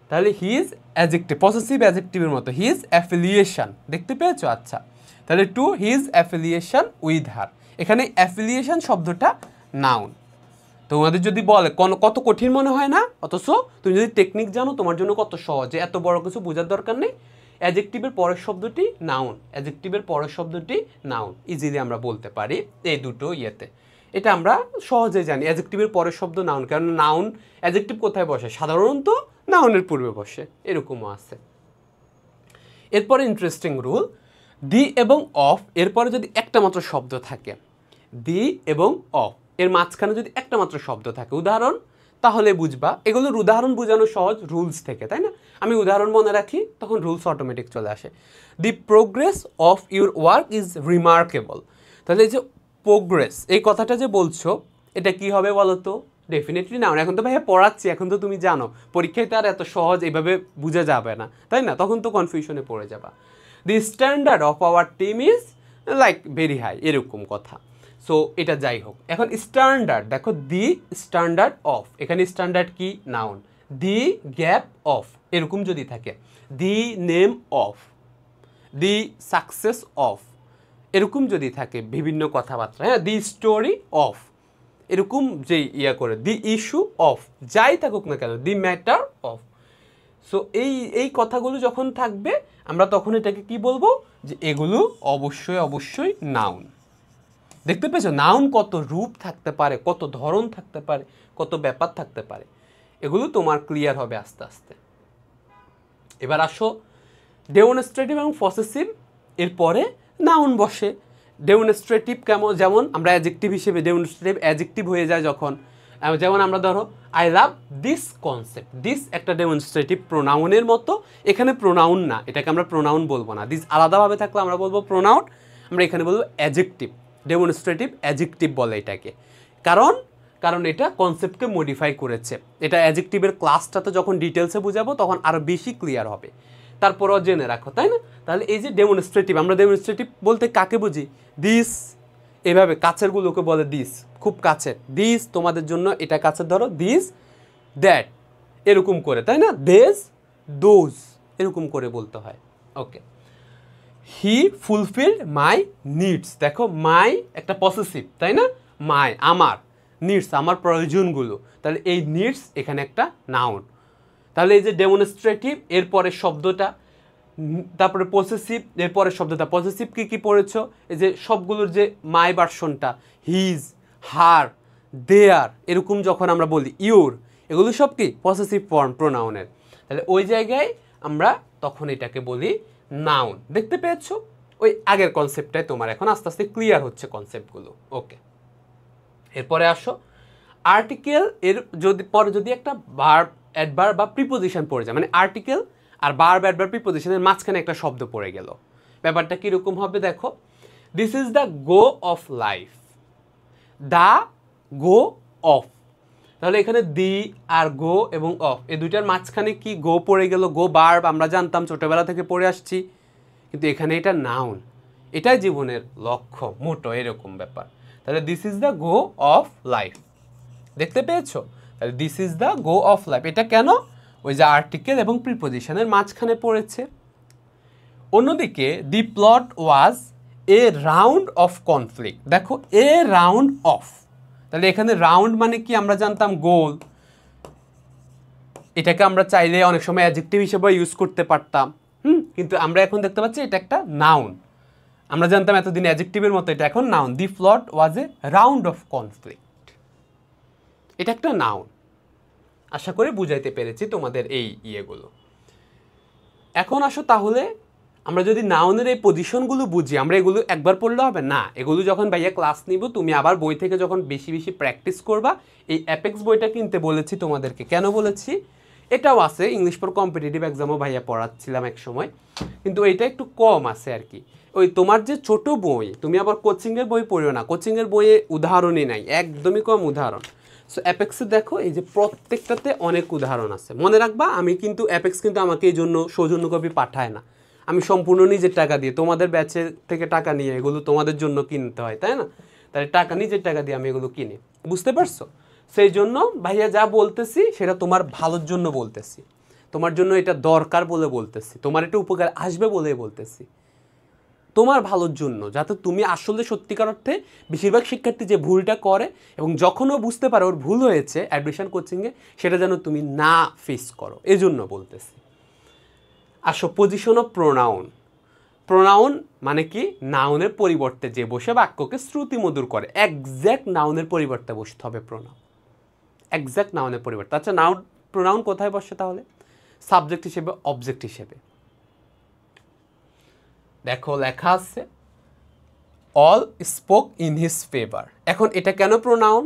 তাহলে হিজ অ্যাডজেক্টিভ, পসেসিভ অ্যাডজেক্টিভের মতো, হিজ অ্যাফিলিয়েশন, দেখতে পেয়েছো? আচ্ছা, তাহলে টু হিজ অ্যাফিলিয়েশন উইথ হার, এখানে অ্যাফিলিয়েশন শব্দটা নাউন। তোমাদের যদি বলে কত কঠিন মনে হয় না, অথচ তুমি যদি টেকনিক জানো তোমার জন্য কত সহজে, এত বড় কিছু বোঝার দরকার নেই। অ্যাডজেক্টিভের পরের শব্দটি নাউন, অ্যাডজেক্টিভের পরের শব্দটি নাউন, ইজিলি আমরা বলতে পারি এই দুটো ইয়েতে, এটা আমরা সহজে জানি। অ্যাডজেক্টিভের পরের শব্দ নাউন, কারণ নাউন অ্যাডজেক্টিভ কোথায় বসে, সাধারণত নাউনের পূর্বে বসে, এরকমও আছে। এরপরে ইন্টারেস্টিং রুল, দি এবং অফ এরপরে যদি একটা মাত্র শব্দ থাকে, দি এবং অফ এর মাঝখানে যদি একটা মাত্র শব্দ থাকে, উদাহরণ, তাহলে বুঝবা এগুলোর উদাহরণ বোঝানো সহজ রুলস থেকে, তাই না? আমি উদাহরণ মনে রাখি, তখন রুলস অটোমেটিক চলে আসে। The progress of your work is remarkable, তাহলে এই যে প্রোগ্রেস এই কথাটা যে বলছো, এটা কি হবে বলো তো, ডেফিনেটলি নাউন। এখন তো ভাইয়া পড়াচ্ছি, এখন তো তুমি জানো, পরীক্ষায় তো আর এত সহজ এভাবে বোঝা যাবে না, তাই না? তখন তো কনফিউশনে পড়ে যাবা। The standard of our team is like very high, এরকম কথা। সো এটা যাই হোক, এখন স্ট্যান্ডার্ড দেখো, দি স্ট্যান্ডার্ড অফ, এখানে স্ট্যান্ডার্ড কি? নাউন। দি গ্যাপ অফ এরকম যদি থাকে, the name of, the success of এরকম যদি থাকে বিভিন্ন কথাবার্তা, হ্যাঁ, দি স্টোরি অফ এরকম যে ইয়া করে, দি ইস্যু অফ, যাই থাকুক না কেন, দি ম্যাটার অফ। সো এই কথাগুলো যখন থাকবে আমরা তখন এটাকে কি বলবো, যে এগুলো অবশ্যই অবশ্যই নাউন। দেখতে পেয়েছো নাউন কত রূপ থাকতে পারে, কত ধরন থাকতে পারে, কত ব্যাপার থাকতে পারে, এগুলো তোমার ক্লিয়ার হবে আস্তে আস্তে। এবার আসো ডেমনস্ট্রেটিভ এবং পসেসিভ, এরপরে নাউন বসে। ডেমনস্ট্রেটিভ কেমন, যেমন আমরা অ্যাডজেক্টিভ হিসেবে ডেমনস্ট্রেটিভ অ্যাডজেক্টিভ হয়ে যায় যখন, যেমন আমরা ধরো I love this concept, this একটা ডেমনস্ট্রেটিভ প্রোনাউনের মতো, এখানে প্রোনাউন না, এটাকে আমরা প্রোনাউন বলবো না, দিস আলাদাভাবে থাকলে আমরা বলবো প্রোনাউন, আমরা এখানে বলবো অ্যাডজেক্টিভ, ডেমনস্ট্রেটিভ অ্যাডজেক্টিভ বলে এটাকে। কারণ এটা কনসেপ্টকে মডিফাই করেছে। এটা অ্যাডজেক্টিভের ক্লাসটাতে যখন ডিটেলসে বুঝাবো তখন আরও বেশি ক্লিয়ার হবে, তারপরও জেনে রাখো, তাই না? তাহলে এই যে ডেমনস্ট্রেটিভ, আমরা ডেমনস্ট্রেটিভ বলতে কাকে বুঝি? দিস, এভাবে কাছেরগুলোকে বলে দিস, খুব কাছের, দিস তোমাদের জন্য এটা কাছের, ধরো দিস, দ্যাট এরকম করে, তাই না? দেস, দোজ এরকম করে বলতে হয়। ওকে, হি ফুলফিলড মাই নিডস, দেখো মাই একটা পসেসিভ, তাই না? মাই আমার, নিডস আমার প্রয়োজনগুলো, তাহলে এই নিডস এখানে একটা নাউন। তাহলে এই যে ডেমনস্ট্রেটিভ এরপরে শব্দটা, তারপরে পসেসিভ এরপরে শব্দটা, পসেসিভ কি পড়েছো? এই যে সবগুলোর যে মাই ভার্সনটা, হিজ, হার, দেয়ার এরকম যখন আমরা বলি, ইউর, এগুলো সব কি পসেসিভ ফর্ম প্রোনাউনের। তাহলে ওই জায়গায় আমরা তখন এটাকে বলি নাউন। দেখতে পেয়েছো? ওই আগের কনসেপ্টটাই তোমার এখন আস্তে আস্তে ক্লিয়ার হচ্ছে কনসেপ্টগুলো। ওকে, এরপরে আসো আর্টিকেল, এর যদি একটা ভার্ব, অ্যাডভার্ব বা প্রিপোজিশন পড়ে যায়, মানে আর্টিকেল আর ভার্ব, অ্যাডভার্ব, প্রিপোজিশনের মাঝখানে একটা শব্দ পড়ে গেল, ব্যাপারটা কীরকম হবে দেখো, this is the go of life, the go of, তাহলে এখানে দি আর গো এবং অফ এই দুইটার মাঝখানে কি গো পড়ে গেল, গো ভার্ব আমরা জানতাম ছোটোবেলা থেকে পড়ে আসছি, কিন্তু এখানে এটা নাউন, এটাই জীবনের লক্ষ্য, মোটো, এরকম ব্যাপার। তাহলে this is the go of life, দেখতে পেয়েছো? তাহলে this is the go of life, এটা কেন? ওই যে আর্টিকেল এবং প্রিপোজিশনের মাঝখানে পড়েছে। অন্যদিকে the plot was a round of conflict, দেখো এ রাউন্ড অফ, তাহলে এখানে রাউন্ড মানে কি আমরা জানতাম গোল, এটাকে আমরা চাইলে অনেক সময় অ্যাডজেক্টিভ হিসেবে ইউজ করতে পারতাম, কিন্তু আমরা এখন দেখতে পাচ্ছি এটা একটা নাউন। আমরা জানতাম এতদিন অ্যাডজেক্টিভের মতো, এটা এখন noun. The plot was a round of conflict, এটা একটা নাউন। আশা করি বুঝাইতে পেরেছি তোমাদের এই ইয়েগুলো। এখন আসো তাহলে আমরা যদি নাউনের এই পজিশনগুলো বুঝি, আমরা এগুলো একবার পড়লে হবে না, এগুলো যখন ভাইয়া ক্লাস নিব, তুমি আবার বই থেকে যখন বেশি বেশি প্র্যাকটিস করবা, এই অ্যাপেক্স বইটা কিনতে বলেছি তোমাদেরকে। কেন বলেছি? এটাও আছে ইংলিশ ফর কম্পিটিটিভ এক্সামও ভাইয়া পড়াচ্ছিলাম এক সময়, কিন্তু এটা একটু কম আছে আর কি। ওই তোমার যে ছোট বই, তুমি আবার কোচিংয়ের বই পড়িও না, কোচিংয়ের বইয়ে উদাহরণই নাই, একদমই কম উদাহরণ। সো অ্যাপেক্সে দেখো এই যে প্রত্যেকটাতে অনেক উদাহরণ আছে, মনে রাখবা। আমি কিন্তু অ্যাপেক্স কিন্তু আমাকে এই জন্য সৌজন্য কপি পাঠায় না, আমি সম্পূর্ণ নিজের টাকা দিয়ে, তোমাদের ব্যাচে থেকে টাকা নিয়ে এগুলো তোমাদের জন্য কিনতে হয়, তাই না? তাহলে টাকা, নিজের টাকা দিয়ে আমি এগুলো কিনি, বুঝতে পারছো? সেই জন্য ভাইয়া যা বলতেছি সেটা তোমার ভালোর জন্য বলতেছি, তোমার জন্য এটা দরকার বলে বলতেছি, তোমার এটা উপকার আসবে বলে বলতেছি, তোমার ভালোর জন্য, যাতে তুমি আসলে সত্যিকার অর্থে, বেশিরভাগ শিক্ষার্থী যে ভুলটা করে এবং যখনও বুঝতে পারে ওর ভুল হয়েছে অ্যাডমিশন কোচিংয়ে, সেটা যেন তুমি না ফেস করো, এজন্য বলতেছি। আসো পজিশন অফ প্রোনাউন। প্রোনাউন মানে কি? নাউনের পরিবর্তে যে বসে বাক্যকে শ্রুতিমধুর করে, এক্স্যাক্ট নাউনের পরিবর্তে বসতে হবে প্রোনাউন, এক্স্যাক্ট নাউনের পরিবর্তে। আচ্ছা প্রোনাউন কোথায় বসে তাহলে? সাবজেক্ট হিসেবে, অবজেক্ট হিসেবে। দেখো লেখা আছে all spoke in his favour. এখন এটা কেন প্রোনাউন?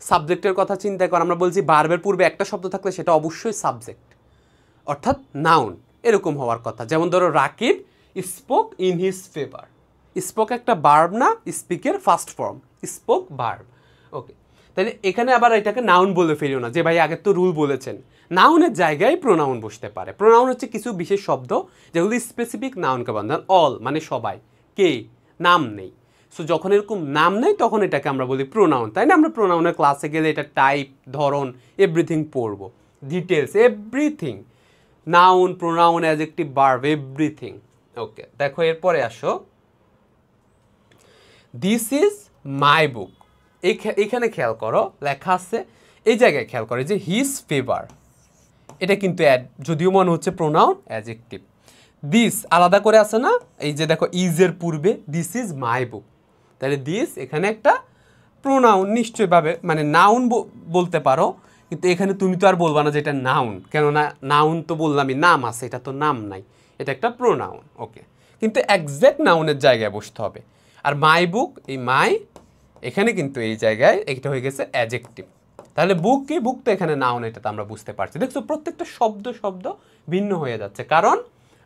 সাবজেক্টের কথা চিন্তা কর, আমরা বলছি ভার্বের পূর্বে একটা শব্দ থাকলে সেটা অবশ্যই সাবজেক্ট, অর্থাৎ নাউন এরকম হওয়ার কথা। যেমন ধরো Rakib spoke in his favour, spoke একটা ভার্ব না, স্পিকের first form, spoke verb. Okay, তাহলে এখানে আবার এটাকে নাউন বলে ফেলিও না যে ভাই আগে তো রুল বলেছেন। নাউনের জায়গায় প্রোনাউন বসতে পারে। প্রোনাউন হচ্ছে কিছু বিশেষ শব্দ যেগুলো স্পেসিফিক নাউনকে বান্ধব, অল মানে সবাই, কে নাম নেই। সো যখন এরকম নাম নেই তখন এটাকে আমরা বলি প্রোনাউন, তাই না? আমরা প্রোনাউনের ক্লাসে গেলে এটা টাইপ, ধরন, এভরিথিং পড়ব, details, everything, noun, pronoun, adjective, verb, everything. Okay, দেখো এরপরে আসো, দিস ইজ মাই বুক। এইখানে খেয়াল করো লেখা আছে, এই জায়গায় খেয়াল করো যে হিজ ফেভার, এটা কিন্তু যদিও মনে হচ্ছে প্রোনাউন, অ্যাডজেক্টিভ। দিস আলাদা করে আছে না, এই যে দেখো ইজের পূর্বে দিস ইজ মাই বুক, তাহলে দিস এখানে একটা প্রোনাউন নিশ্চয়ভাবে, মানে নাউন বলতে পারো, কিন্তু এখানে তুমি তো আর বলবা না যে এটা নাউন, কেননা নাউন তো বললামই, নাম আছে, এটা তো নাম নাই, এটা একটা প্রোনাউন। ওকে, কিন্তু একজ্যাক্ট নাউনের জায়গায় বসতে হবে। আর মাই বুক, এই মাই এখানে কিন্তু এই জায়গায় এটা হয়ে গেছে অ্যাডজেক্টিভ। তাহলে বুক কি, বুক তো এখানে নাউন, এটা তো আমরা বুঝতে পারছি। দেখছো প্রত্যেকটা শব্দ ভিন্ন হয়ে যাচ্ছে, কারণ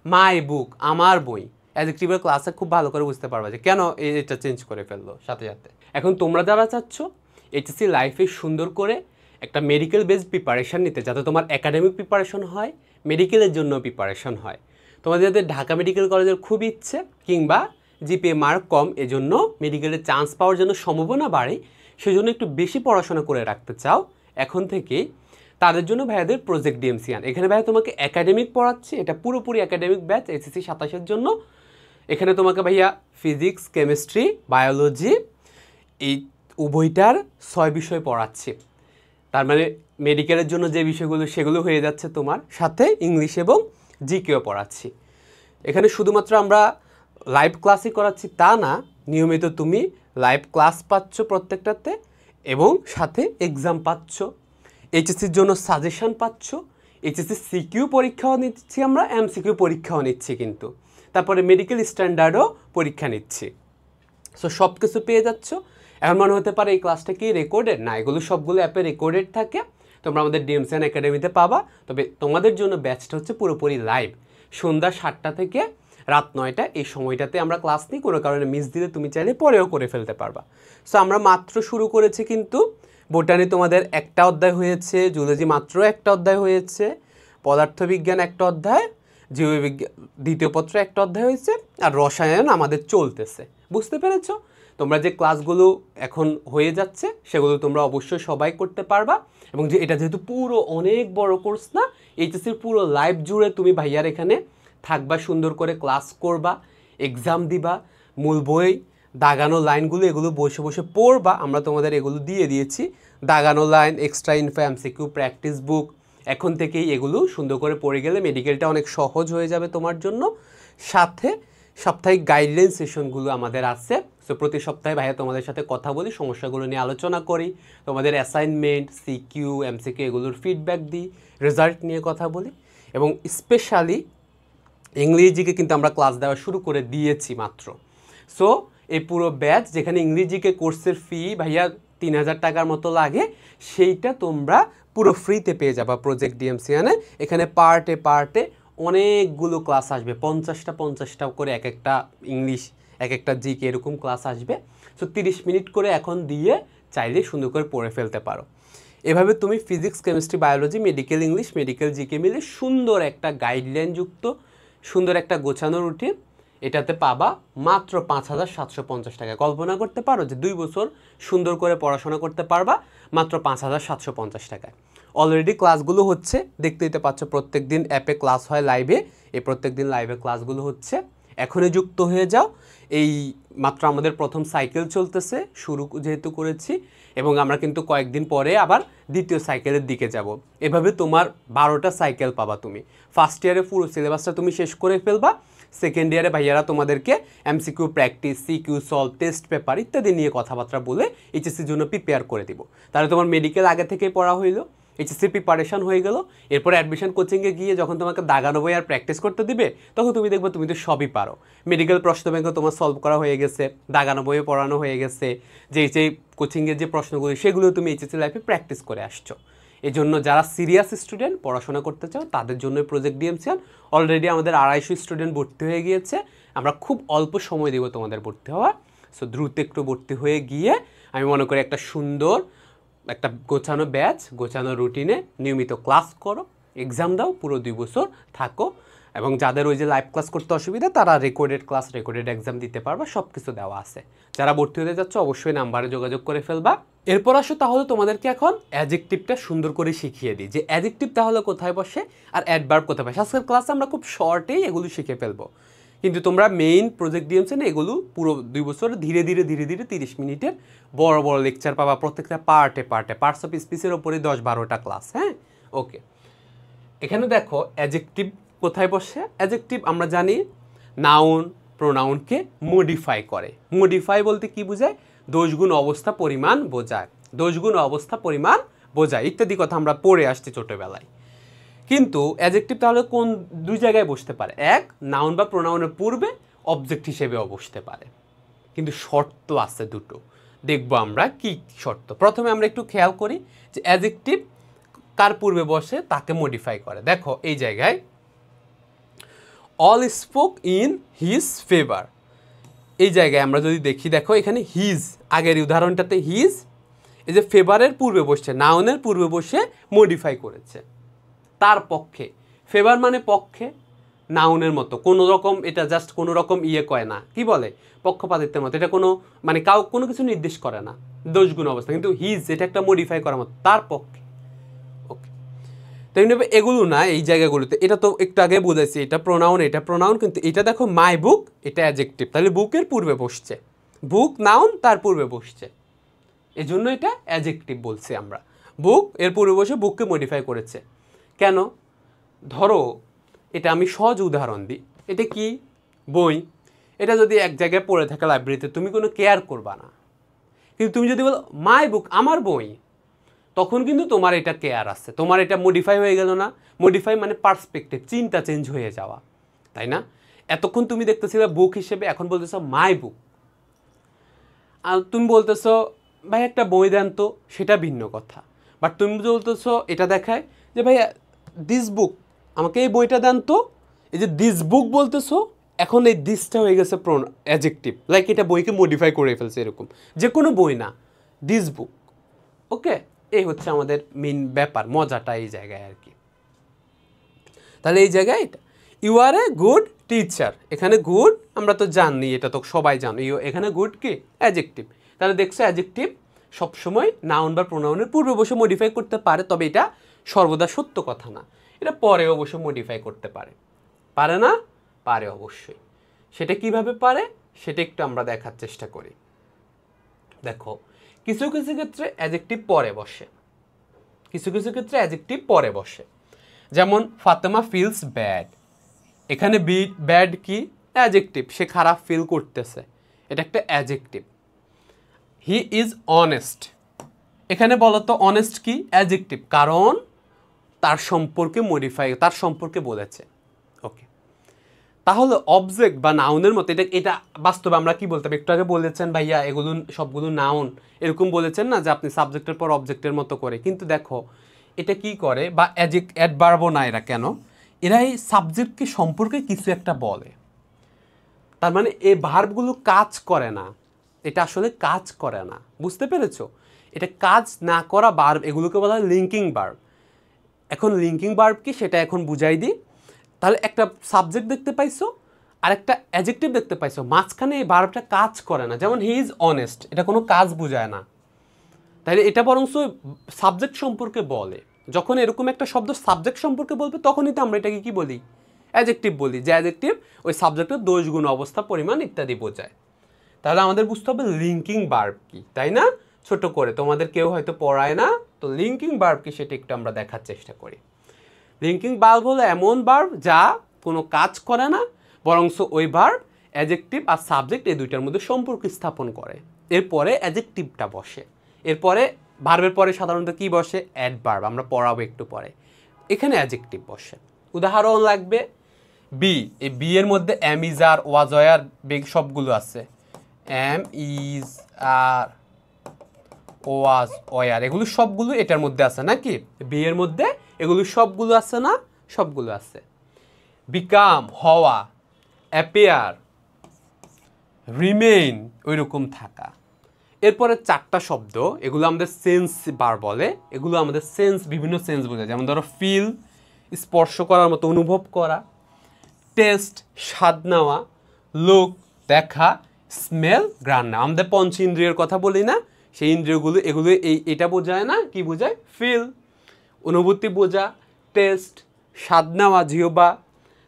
মাই বুক আমার বই, অ্যাডজেক্টিভের ক্লাসে খুব ভালো করে বুঝতে পারবা যে কেন এটা চেঞ্জ করে ফেললো সাথে সাথে। এখন তোমরা যারা চাচ্ছ এইচএসসি লাইফে সুন্দর করে একটা মেডিকেল বেসড প্রিপারেশান নিতে, যাতে তোমার একাডেমিক প্রিপারেশন হয়, মেডিকেলের জন্য প্রিপারেশন হয়, তোমাদের যাতে ঢাকা মেডিকেল কলেজের খুব ইচ্ছে, কিংবা জিপিএ মার্ক কম, এজন্য মেডিকেলে চান্স পাওয়ার জন্য সম্ভাবনা বাড়ে, সেজন্য একটু বেশি পড়াশোনা করে রাখতে চাও এখন থেকেই, তাদের জন্য ভাইয়াদের প্রজেক্ট ডিএমসিয়ান। এখানে ভাইয়া তোমাকে একাডেমিক পড়াচ্ছে, এটা পুরোপুরি একাডেমিক ব্যাচ এসএসসি 27-এর জন্য। এখানে তোমাকে ভাইয়া ফিজিক্স, কেমিস্ট্রি, বায়োলজি এই উভয়টার 6 বিষয় পড়াচ্ছে। তার মানে মেডিকেলের জন্য যে বিষয়গুলো সেগুলো হয়ে যাচ্ছে তোমার, সাথে ইংলিশ এবং জিকেও পড়াচ্ছি। এখানে শুধুমাত্র আমরা লাইভ ক্লাসই করাচ্ছি তা না, নিয়মিত তুমি লাইভ ক্লাস পাচ্ছ প্রত্যেকটাতে, এবং সাথে এক্সাম পাচ্ছ, এইচএসসির জন্য সাজেশন পাচ্ছ, এইচএসসি সিকিউ পরীক্ষাও নিচ্ছি আমরা, এমসিকিউ পরীক্ষাও নিচ্ছি কিন্তু, তারপরে মেডিকেল স্ট্যান্ডার্ডও পরীক্ষা নিচ্ছি। সো সব কিছু পেয়ে যাচ্ছ। এখন মনে হতে পারে এই ক্লাসটা কি রেকর্ডেড, না, এগুলো সবগুলো অ্যাপে রেকর্ডেড থাকে, তোমরা আমাদের ডিএমসিয়ান একাডেমিতে পাবা। তবে তোমাদের জন্য ব্যাচটা হচ্ছে পুরোপুরি লাইভ, সন্ধ্যা 7টা থেকে রাত 9টা, এই সময়টাতে আমরা ক্লাস নিই, কোনো কারণে মিস দিলে তুমি চাইলে পরেও করে ফেলতে পারবা। সো আমরা মাত্র শুরু করেছি, কিন্তু বোটানি তোমাদের একটা অধ্যায় হয়েছে, জুলজি মাত্র একটা অধ্যায় হয়েছে, পদার্থবিজ্ঞান একটা অধ্যায়, জীববিজ্ঞান দ্বিতীয় পত্র একটা অধ্যায় হয়েছে, আর রসায়ন আমাদের চলতেছে। বুঝতে পেরেছো? তোমরা যে ক্লাসগুলো এখন হয়ে যাচ্ছে সেগুলো তোমরা অবশ্যই সবাই করতে পারবা, এবং যে এটা যেহেতু পুরো অনেক বড় কোর্স না, এইচএসসির পুরো লাইফ জুড়ে তুমি ভাইয়ার এখানে থাকবা, সুন্দর করে ক্লাস করবা, এক্সাম দিবা, মূল বই দাগানো লাইনগুলো এগুলো বসে বসে পড়বা। আমরা তোমাদের এগুলো দিয়ে দিয়েছি, দাগানো line, extra info, MCQ, practice book. এখন থেকেই এগুলো সুন্দর করে পড়ে গেলে মেডিকেলটা অনেক সহজ হয়ে যাবে তোমার জন্য। সাথে সাপ্তাহিক গাইডলাইন সেশনগুলো আমাদের আছে। সো প্রতি সপ্তাহে ভাইয়া তোমাদের সাথে কথা বলি, সমস্যাগুলো নিয়ে আলোচনা করি, তোমাদের অ্যাসাইনমেন্ট, সিকিউ, এমসিকিউ এগুলোর ফিডব্যাক দিই, রেজাল্ট নিয়ে কথা বলি, এবং স্পেশালি ইংরেজিকে কিন্তু আমরা ক্লাস দেওয়া শুরু করে দিয়েছি মাত্র। সো এই পুরো ব্যাচ, যেখানে ইংরেজিকে কোর্সের ফি ভাইয়া 3000 টাকার মতো লাগে, সেইটা তোমরা পুরো ফ্রিতে পেয়ে যাবা প্রজেক্ট ডিএমসিয়ানে। এখানে পার্টে অনেকগুলো ক্লাস আসবে, 50টা করে এক একটা ইংলিশ, এক একটা জিকে এরকম ক্লাস আসবে। সো 30 মিনিট করে এখন দিয়ে চাইলে সুন্দর করে পড়ে ফেলতে পারো। এভাবে তুমি physics, chemistry, biology, medical English, medical GK মিলে সুন্দর একটা গাইডলাইন যুক্ত সুন্দর একটা গোছানো রুটিন এটাতে পাবা মাত্র 5750 টাকা। কল্পনা করতে পারো যে 2 বছর সুন্দর করে পড়াশোনা করতে পারবা মাত্র 5750 টাকায়। অলরেডি ক্লাসগুলো হচ্ছে, দেখতে দিতে পাচ্ছ, প্রত্যেক দিন অ্যাপে ক্লাস হয় লাইভে, এই প্রত্যেক দিন লাইভে ক্লাসগুলো হচ্ছে, এখনই যুক্ত হয়ে যাও। এই মাত্র আমাদের প্রথম সাইকেল চলতেছে, শুরু যেহেতু করেছি, এবং আমরা কিন্তু কয়েকদিন পরে আবার দ্বিতীয় সাইকেলের দিকে যাব। এভাবে তোমার 12টা সাইকেল পাবা তুমি। ফার্স্ট ইয়ারে পুরো সিলেবাসটা তুমি শেষ করে ফেলবা, সেকেন্ড ইয়ারে ভাইয়ারা তোমাদেরকে MCQ, practice, CQ, solve, test paper ইত্যাদি নিয়ে কথাবার্তা বলে এইচএসসির জন্য প্রিপেয়ার করে দিব। তাহলে তোমার মেডিকেল আগে থেকে পড়া হইলো, এইচএসসি প্রিপারেশন হয়ে গেল। এরপরে অ্যাডমিশন কোচিংয়ে গিয়ে যখন তোমাকে দাগানো বই আর প্র্যাকটিস করতে দিবে, তখন তুমি দেখবে তুমি তো সবই পারো। মেডিকেল প্রশ্ন ব্যাংক তোমার সলভ করা হয়ে গেছে, দাগানো বইয়ে পড়ানো হয়ে গেছে, যে কোচিংয়ের যে প্রশ্নগুলো সেগুলো তুমি এইচএসসি লাইফে প্র্যাকটিস করে আসছো। এই জন্য যারা সিরিয়াস স্টুডেন্ট পড়াশোনা করতে চাও তাদের জন্য প্রজেক্ট ডিএমসিয়ান। অলরেডি আমাদের 250 স্টুডেন্ট ভর্তি হয়ে গিয়েছে, আমরা খুব অল্প সময় দেবো তোমাদের ভর্তি হওয়া। সো দ্রুত একটু ভর্তি হয়ে গিয়ে আমি মনে করি একটা সুন্দর একটা গোছানো ব্যাচ, গোছানো রুটিনে নিয়মিত ক্লাস করো, এক্সাম দাও, পুরো 2 বছর থাকো। এবং যাদের ওই যে লাইভ ক্লাস করতে অসুবিধা তারা রেকর্ডেড ক্লাস, রেকর্ডেড এক্সাম দিতে পারবা, সব কিছু দেওয়া আছে। যারা ভর্তি হতে যাচ্ছ অবশ্যই নাম্বারে যোগাযোগ করে ফেলবা। এরপর আসো তাহলে তোমাদেরকে এখন অ্যাডজেক্টিভটা সুন্দর করে শিখিয়ে দিই, যে অ্যাডজেক্টিভ তাহলে কোথায় বসে আর অ্যাডভার্ব কোথায় বসে। আজকের ক্লাসে আমরা খুব শর্টেই এগুলো শিখে ফেলবো, কিন্তু তোমরা মেইন প্রজেক্ট দিয়েছে না, এগুলো পুরো 2 বছর ধীরে ধীরে 30 মিনিটের বড় বড় লেকচার পাবা, প্রত্যেকটা পার্টে পার্টস অফ স্পিচের ওপরে 10-12টা ক্লাস। হ্যাঁ, ওকে। এখানে দেখো অ্যাডজেক্টিভ কোথায় বসে। অ্যাডজেক্টিভ আমরা জানি নাউন প্রোনাউনকে মডিফাই করে। মডিফাই বলতে কি বোঝায়? দোষগুণ অবস্থা পরিমাণ বোঝায়, দোষগুণ অবস্থা পরিমাণ বোঝায় ইত্যাদি কথা আমরা পড়ে আসছি ছোটোবেলায়। কিন্তু অ্যাডজেক্টিভ তাহলে কোন 2 জায়গায় বসতে পারে? এক, নাউন বা প্রোনাউনের পূর্বে অবজেক্ট হিসেবেও বসতে পারে, কিন্তু শর্ত আছে দুটো, দেখবো আমরা কি শর্ত। প্রথমে আমরা একটু খেয়াল করি যে অ্যাডজেক্টিভ কার পূর্বে বসে তাকে মডিফাই করে। দেখো এই জায়গায় all spoke in his favour, এই জায়গায় আমরা যদি দেখি, দেখো এখানে হিজ, আগের উদাহরণটাতে হিজ, এই যে ফেভারের পূর্বে বসছে, নাউনের পূর্বে বসে মডিফাই করেছে তার পক্ষে। ফেভার মানে পক্ষে, নাউনের মতো কোনো রকম, এটা জাস্ট কোনো রকম ইয়ে কয় না, কি বলে, পক্ষপাতিত্বের মতো, এটা কোনো মানে কোনো কিছু নির্দেশ করে না, দোষগুণ অবস্থা। কিন্তু হিজ এটা একটা মডিফাই করার মতো, তার পক্ষে। ওকে, তাই এগুলো না, এই জায়গাগুলোতে এটা তো একটু আগে বুঝাইছি, এটা প্রোনাউন, এটা প্রোনাউন, কিন্তু এটা দেখো মাই বুক, এটা অ্যাডজেক্টিভ, তাহলে বুকের পূর্বে বসছে, বুক নাউন তার পূর্বে বসছে, এই জন্য এটা অ্যাডজেক্টিভ বলছি আমরা। বুক এর পূর্বে বসে বুককে মডিফাই করেছে। কেন? ধরো এটা আমি সহজ উদাহরণ দিই, এটা কি বই, এটা যদি এক জায়গায় পড়ে থাকে লাইব্রেরিতে, তুমি কোনো কেয়ার করবা না, কিন্তু তুমি যদি বলো মাই বুক, আমার বই, তখন কিন্তু তোমার এটা কেয়ার আছে, তোমার এটা মডিফাই হয়ে গেল না? মডিফাই মানে পার্সপেক্টিভ, চিন্তা চেঞ্জ হয়ে যাওয়া, তাই না? এতক্ষণ তুমি দেখতেছিলে বুক হিসেবে, এখন বলতেছো মাই বুক। আর তুমি বলতেছো ভাই একটা বই দেন তো, সেটা ভিন্ন কথা। বাট তুমি বলতেছো, এটা দেখায় যে ভাই দিস বুক, আমাকে এই বইটা দেন তো, এই যে দিস বুক বলতেছো, এখন এই দিসটা হয়ে গেছে অ্যাডজেক্টিভ, লাইক এটা বইকে মডিফাই করে ফেলছে, এরকম যে কোনো বই না, দিস বুক। ওকে, এই হচ্ছে আমাদের মেন ব্যাপার, মজাটা এই জায়গায় আর কি। তাহলে এই জায়গায় এটা you are a good teacher, এখানে গুড আমরা তো জানি, এটা তো সবাই জানো, এখানে গুড কি অ্যাডজেক্টিভ। তাহলে দেখছো অ্যাডজেক্টিভ সবসময় নাউন বা প্রোনাউনের পূর্বে বসে মডিফাই করতে পারে, তবে এটা সর্বদা সত্য কথা না, এটা পরে অবশ্য মডিফাই করতে পারে। পারে না? পারে অবশ্যই। সেটা কিভাবে পারে সেটা একটু আমরা দেখার চেষ্টা করি। দেখো কিছু কিছু ক্ষেত্রে অ্যাডজেক্টিভ পরে বসে, কিছু কিছু ক্ষেত্রে অ্যাডজেক্টিভ পরে বসে। যেমন ফাতেমা ফিলস ব্যাড, এখানে ব্যাড কি অ্যাডজেক্টিভ, সে খারাপ ফিল করতেছে, এটা একটা অ্যাডজেক্টিভ। হি ইজ অনেস্ট, এখানে বলতো অনেস্ট কি অ্যাডজেক্টিভ, কারণ তার সম্পর্কে মডিফাই, তার সম্পর্কে বলেছে। ওকে, তাহলে অবজেক্ট বা নাউনের মতো এটা এটা বাস্তবে আমরা কি বলতে হবে, একটু আগে বলেছেন ভাইয়া এগুলো সবগুলো নাউন, এরকম বলেছেন না যে আপনি সাবজেক্টের পর অবজেক্টের মতো করে, কিন্তু দেখো এটা কি করে, বা অ্যাডভার্বও না এরা, কেন এরা এই সাবজেক্টকে সম্পর্কে কিছু একটা বলে, তার মানে এই ভার্বগুলো কাজ করে না, এটা আসলে কাজ করে না, বুঝতে পেরেছো? এটা কাজ না করা ভার্ব, এগুলোকে বলা হয় লিঙ্কিং ভার্ব। এখন লিঙ্কিং ভার্ব কি সেটা এখন বুঝাই দিই। তাহলে একটা সাবজেক্ট দেখতে পাইছো আর একটা অ্যাডজেক্টিভ দেখতে পাইছো, মাঝখানে এই ভার্বটা কাজ করে না, যেমন হি ইজ অনেস্ট, এটা কোনো কাজ বোঝায় না, তাহলে এটা বরঞ্চ সাবজেক্ট সম্পর্কে বলে। যখন এরকম একটা শব্দ সাবজেক্ট সম্পর্কে বলবে তখনই তো আমরা এটাকে কি বলি, অ্যাডজেক্টিভ বলি, যে অ্যাডজেক্টিভ ওই সাবজেক্টের দোষ গুণ অবস্থা পরিমাণ ইত্যাদি বোঝায়। তাহলে আমাদের বুঝতে হবে লিঙ্কিং ভার্ব কি, তাই না? ছোট করে তোমাদের কেউ হয়তো পড়ায় না, তো লিঙ্কিং ভার্ব কি সেটা একটু আমরা দেখার চেষ্টা করি। লিঙ্কিং ভার্ব হলো এমন ভার্ব যা কোনো কাজ করে না, বরঞ্চ ওই ভার্ব অ্যাডজেক্টিভ আর সাবজেক্ট এই দুইটার মধ্যে সম্পর্ক স্থাপন করে, এরপরে অ্যাডজেক্টিভটা বসে, এরপরে ভার্বের পরে সাধারণত কি বসে, অ্যাডভার্ব, আমরা পড়াবো একটু পরে, এখানে অ্যাডজেক্টিভ বসে। উদাহরণ লাগবে বি, এই বি এর মধ্যে am is are, was were, বেগ সবগুলো আছে, am is are, was were, এগুলো সবগুলো এটার মধ্যে আছে নাকি, বি এর মধ্যে এগুলো সবগুলো আছে না, সবগুলো আছে। বিকাম হওয়া, অ্যাপিয়ার, রিমেইন ওইরকম থাকা, এরপরে 4টা শব্দ, এগুলো আমাদের সেন্স বার বলে, এগুলো আমাদের সেন্স, বিভিন্ন সেন্স বোঝায়। যেমন ধরো ফিল, স্পর্শ করার মতো, অনুভব করা, টেস্ট, স্বাদ নেওয়া, লুক, দেখা, স্মেল, ঘ্রাণ নেওয়া। আমাদের পঞ্চ ইন্দ্রিয়ের কথা বলি না, সেই ইন্দ্রিয়গুলো, এগুলো এটা বোঝায় না, কি বোঝায়? ফিল, অনুভূতি বোঝা, টেস্ট, স্বাদ নেওয়া জিহ্বা,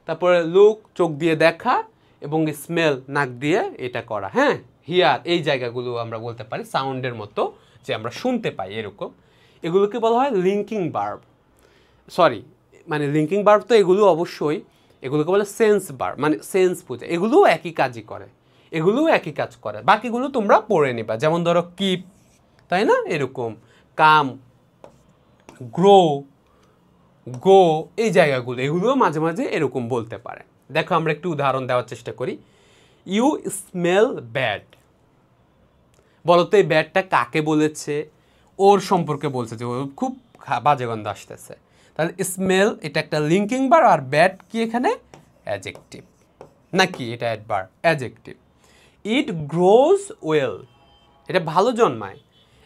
তারপরে লুক, চোখ দিয়ে দেখা, এবং স্মেল, নাক দিয়ে এটা করা। হ্যাঁ, হিয়ার, এই জায়গাগুলো আমরা বলতে পারি সাউন্ডের মতো, যে আমরা শুনতে পাই এরকম। এগুলোকে বলা হয় লিঙ্কিং ভার্ব। সরি, মানে লিঙ্কিং ভার্ব তো এগুলো অবশ্যই, এগুলোকে বলে সেন্স ভার্ব, মানে সেন্স বোঝায়। এগুলোও একই কাজই করে, এগুলোও একই কাজ করে। বাকিগুলো তোমরা পড়ে নিবা। যেমন ধরো কিপ, তাই না, এরকম কাম, গ্রো, গো, এই জায়গাগুলো, এগুলোও মাঝে মাঝে এরকম বলতে পারে। দেখো আমরা একটু উদাহরণ দেওয়ার চেষ্টা করি। You smell bad. বলো তো এই ব্যাডটা কাকে বলেছে? ওর সম্পর্কে বলছে যে ও খুব বাজে গন্ধ আসতেছে। তাহলে স্মেল এটা একটা লিঙ্কিং ভার্ব, আর ব্যাড কি এখানে? অ্যাডজেক্টিভ। নাকি এটা অ্যাডভার্ব? অ্যাডজেক্টিভ। ইট গ্রোজ ওয়েল, এটা ভালো জন্মায়।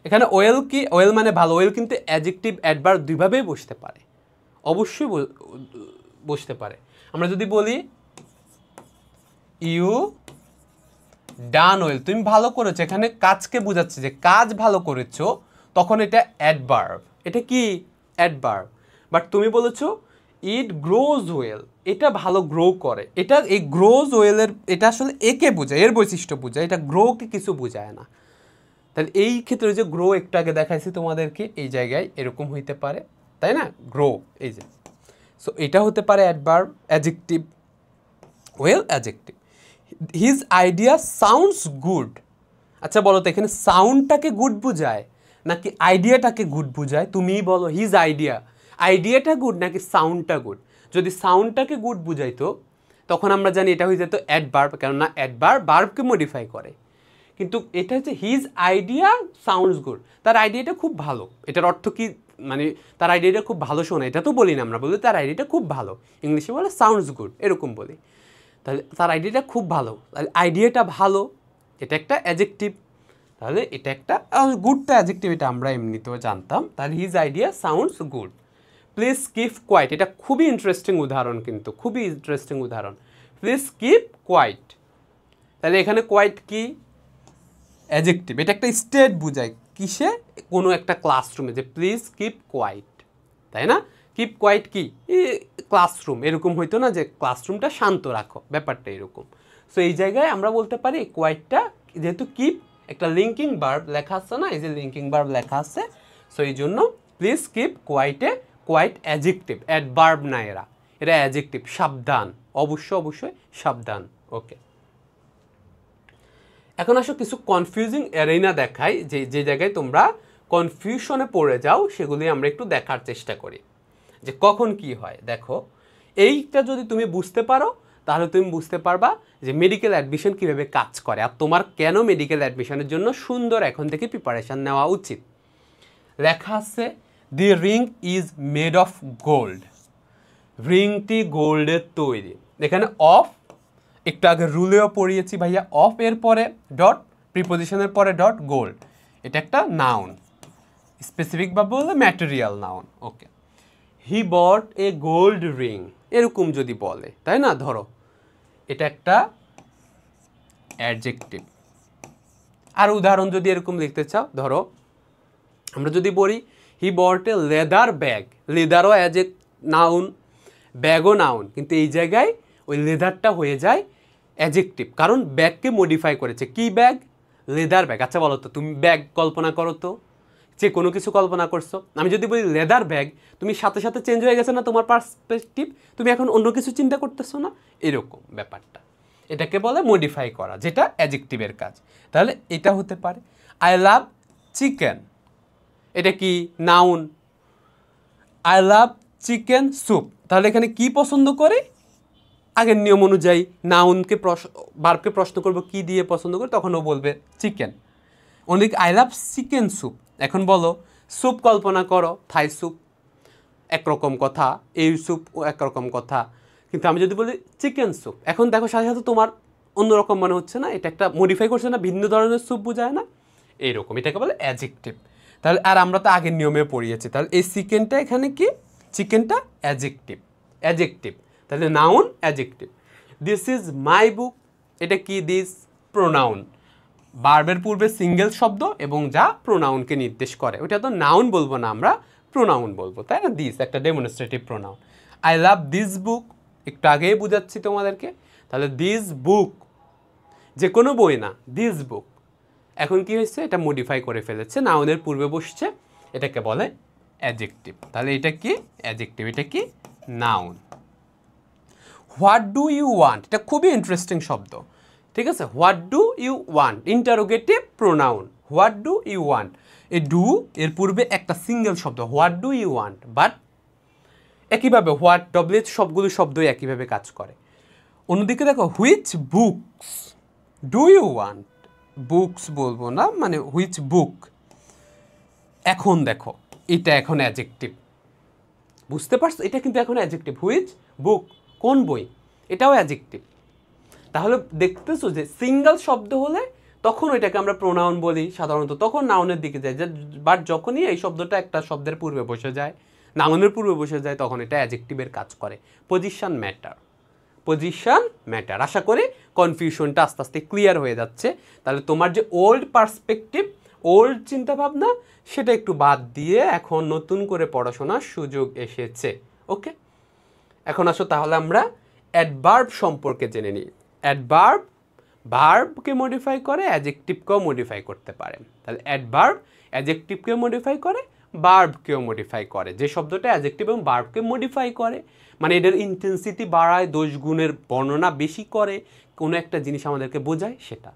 এখানে ওয়েল কি? ওয়েল মানে ভালো। ওয়েল কিন্তু অ্যাডজেক্টিভ অ্যাডভার্ব দুইভাবেই বসতে পারে, অবশ্যই বসতে পারে। আমরা যদি বলি ইউ ডান ওয়েল, তুমি ভালো করেছো, এখানে কাজকে বোঝাচ্ছে যে কাজ ভালো করেছো, তখন এটা অ্যাডভার্ব। এটা কি? অ্যাডভার্ব। বাট তুমি বলেছো ইট গ্রোজ ওয়েল, এটা ভালো গ্রো করে। এটা এই গ্রোজ ওয়েলের, এটা আসলে একে বোঝায়, এর বৈশিষ্ট্য বোঝায়, এটা গ্রোকে কিছু বোঝায় না। তাহলে এই ক্ষেত্রে যে গ্রো একটু আগে দেখাইছি তোমাদেরকে, এই জায়গায় এরকম হইতে পারে, তাই না? গ্রো, এই যে, সো এটা হতে পারে adverb, adjective. Well adjective. His idea sounds good. আচ্ছা বলো তো এখানে সাউন্ডটাকে গুড বোঝায় নাকি আইডিয়াটাকে গুড বোঝায়? তুমিই বলো। হিজ আইডিয়া, আইডিয়াটা গুড নাকি সাউন্ডটা গুড? যদি সাউন্ডটাকে গুড বুঝাইতো তখন আমরা জানি এটা হয়ে যেত অ্যাডভার্ব, কেননা অ্যাডভার্ব ভার্বকে মডিফাই করে। কিন্তু এটা হচ্ছে হিজ আইডিয়া সাউন্ডস গুড, তার আইডিয়াটা খুব ভালো। এটার অর্থ কি? মানে তার আইডিয়াটা খুব ভালো শোনা, এটা তো বলি না আমরা, বলি তার আইডিয়াটা খুব ভালো। ইংলিশে বলে সাউন্ডস গুড, এরকম বলি। তাহলে তার আইডিয়াটা খুব ভালো, তাহলে আইডিয়াটা ভালো, এটা একটা অ্যাডজেক্টিভ। তাহলে এটা একটা গুডটা অ্যাডজেক্টিভ, এটা আমরা এমনিতেও জানতাম। তাহলে his idea sounds good. Please keep quiet, এটা খুবই ইন্টারেস্টিং উদাহরণ, কিন্তু খুবই ইন্টারেস্টিং উদাহরণ। প্লিজ কিপ কোয়াইট, তাহলে এখানে কোয়াইট কি? অ্যাডজেক্টিভ। এটা একটা স্টেট বোঝায়, কিসে? কোনো একটা ক্লাসরুমে, যে প্লিজ কিপ কোয়াইট, তাই না? কিপ কোয়াইট কি? ক্লাসরুম, এরকম হইতো না যে ক্লাসরুমটা শান্ত রাখো, ব্যাপারটা এরকম। সো এই জায়গায় আমরা বলতে পারি কোয়াইটটা, যেহেতু কিপ একটা লিঙ্কিং ভার্ব লেখা আছে না, এই যে লিঙ্কিং ভার্ব লেখা আছে, সো এই জন্য প্লিজ কিপ কোয়াইটে, কোয়াইট অ্যাডজেক্টিভ, অ্যাডভার্ব না, এরা অ্যাডজেক্টিভ। সাবধান, অবশ্যই সাবধান। ওকে, এখন আসো কিছু কনফিউজিং এরিনা দেখাই, যে জায়গায় তোমরা কনফিউশনে পড়ে যাও, সেগুলি আমরা একটু দেখার চেষ্টা করি যে কখন কি হয়। দেখো, এইটা যদি তুমি বুঝতে পারো তাহলে তুমি বুঝতে পারবা যে মেডিকেল অ্যাডমিশন কীভাবে কাজ করে, আর তোমার কেন মেডিকেল অ্যাডমিশনের জন্য সুন্দর এখন থেকে প্রিপারেশান নেওয়া উচিত। লেখা আছে the ring is made of gold, রিংটি গোল্ডের তৈরি। এখানে অফ, একটু আগে রুলেও পড়িয়েছি ভাইয়া, অফ এর পরে ডট, প্রিপোজিশনের পরে ডট, গোল্ড, এটা একটা নাউন, স্পেসিফিকভাবে বললে material noun. Okay, he bought a gold ring, এরকম যদি বলে, তাই না? ধরো এটা একটা অ্যাডজেক্টিভ। আর উদাহরণ যদি এরকম লিখতে চাও, ধরো আমরা যদি বলি he bought a leather bag, লেদারও অ্যাজ এ নাউন, ব্যাগও নাউন, কিন্তু এই জায়গায় ওই লেদারটা হয়ে যায় অ্যাডজেক্টিভ, কারণ ব্যাগকে মডিফাই করেছে। কি ব্যাগ? Leather bag. আচ্ছা বলো তো, তুমি ব্যাগ কল্পনা করো তো, যে কোনো কিছু কল্পনা করছো। আমি যদি বলি লেদার ব্যাগ, তুমি সাথে সাথে চেঞ্জ হয়ে গেছে না তোমার পার্সপেক্টিভ, তুমি এখন অন্য কিছু চিন্তা করতেছো না, এরকম ব্যাপারটা। এটাকে বলে মডিফাই করা, যেটা অ্যাডজেক্টিভের কাজ। তাহলে এটা হতে পারে আই লাভ চিকেন, এটা কি? Noun. I love chicken soup, তাহলে এখানে কি পছন্দ করে? আগের নিয়ম অনুযায়ী নাউনকে ভার্বকে প্রশ্ন করবো কি দিয়ে পছন্দ করে, তখন ও বলবে চিকেন। অন্যদিকে আই লাভ চিকেন স্যুপ, এখন বলো স্যুপ কল্পনা করো, থাই স্যুপ একরকম কথা, এই স্যুপ একরকম কথা, কিন্তু আমি যদি বলি চিকেন স্যুপ, এখন দেখো সাথে সাথে তোমার অন্যরকম মনে হচ্ছে না? এটা একটা মডিফাই করছে না, ভিন্ন ধরনের স্যুপ বোঝায় না? এইরকম, এটাকে বলে অ্যাডজেক্টিভ। তাহলে আর আমরা তো আগের নিয়মে পড়িয়েছি, তাহলে এই চিকেনটা এখানে কি, চিকেনটা অ্যাডজেক্টিভ, অ্যাডজেক্টিভ, তাহলে noun adjective. This is my book, এটা কি, দিস প্রোনাউন, ভার্বের পূর্বে সিঙ্গেল শব্দ এবং যা প্রোনাউনকে নির্দেশ করে, ওটা তো নাউন বলবো না, আমরা প্রোনাউন বলবো, তাই না। দিস একটা demonstrative pronoun. I love this book, একটু আগেই বুঝাচ্ছি তোমাদেরকে, তাহলে দিস বুক যে কোনো বই না, দিস বুক। এখন কি হয়েছে, এটা মডিফাই করে ফেলেছে, নাউনের পূর্বে বসছে, এটাকে বলে অ্যাডজেক্টিভ। তাহলে এটা কি অ্যাডজেক্টিভ, এটা কি noun. What do you want, এটা খুবই ইন্টারেস্টিং শব্দ, ঠিক আছে। What do you want, interrogative pronoun, what do you want, এই ডু এর পূর্বে একটা সিঙ্গেল শব্দ, what do you want, but একইভাবে হোয়াট ডব্লিউএইচ সবগুলো শব্দই একইভাবে কাজ করে। অন্যদিকে দেখো, which books do you want, books বলবো না, মানে হুইচ বুক। এখন দেখো এটা এখন অ্যাডজেক্টিভ, বুঝতে পারছো, এটা কিন্তু এখন অ্যাডজেক্টিভ, হুইচ বুক, কোন বই, এটাও অ্যাডজেক্টিভ। তাহলে দেখতেছো যে সিঙ্গেল শব্দ হলে তখন ওইটাকে আমরা প্রোনাউন বলি সাধারণত, তখন নাউনের দিকে যায়, বাট যখনই এই শব্দটা একটা শব্দের পূর্বে বসে যায়, নাউনের পূর্বে বসে যায়, তখন এটা অ্যাডজেক্টিভের কাজ করে। Position matter, position matter. আশা করি কনফিউশনটা আস্তে আস্তে ক্লিয়ার হয়ে যাচ্ছে। তাহলে তোমার যে ওল্ড পার্সপেক্টিভ, ওল্ড চিন্তাভাবনা, সেটা একটু বাদ দিয়ে এখন নতুন করে পড়াশোনার সুযোগ এসেছে। ওকে, এখন আসো তাহলে আমরা অ্যাডভার্ব সম্পর্কে জেনে নিই। অ্যাডভার্ব ভার্বকে মডিফাই করে, অ্যাডজেক্টিভকেও মডিফাই করতে পারে। তাহলে অ্যাডভার্ব অ্যাডজেক্টিভকেও মডিফাই করে, ভার্বকেও মডিফাই করে। যে শব্দটা অ্যাডজেক্টিভ এবং ভার্বকে মডিফাই করে, মানে এটার ইন্টেন্সিটি বাড়ায়, দোষ গুণের বর্ণনা বেশি করে, কোনো একটা জিনিস আমাদেরকে বোঝায়, সেটা,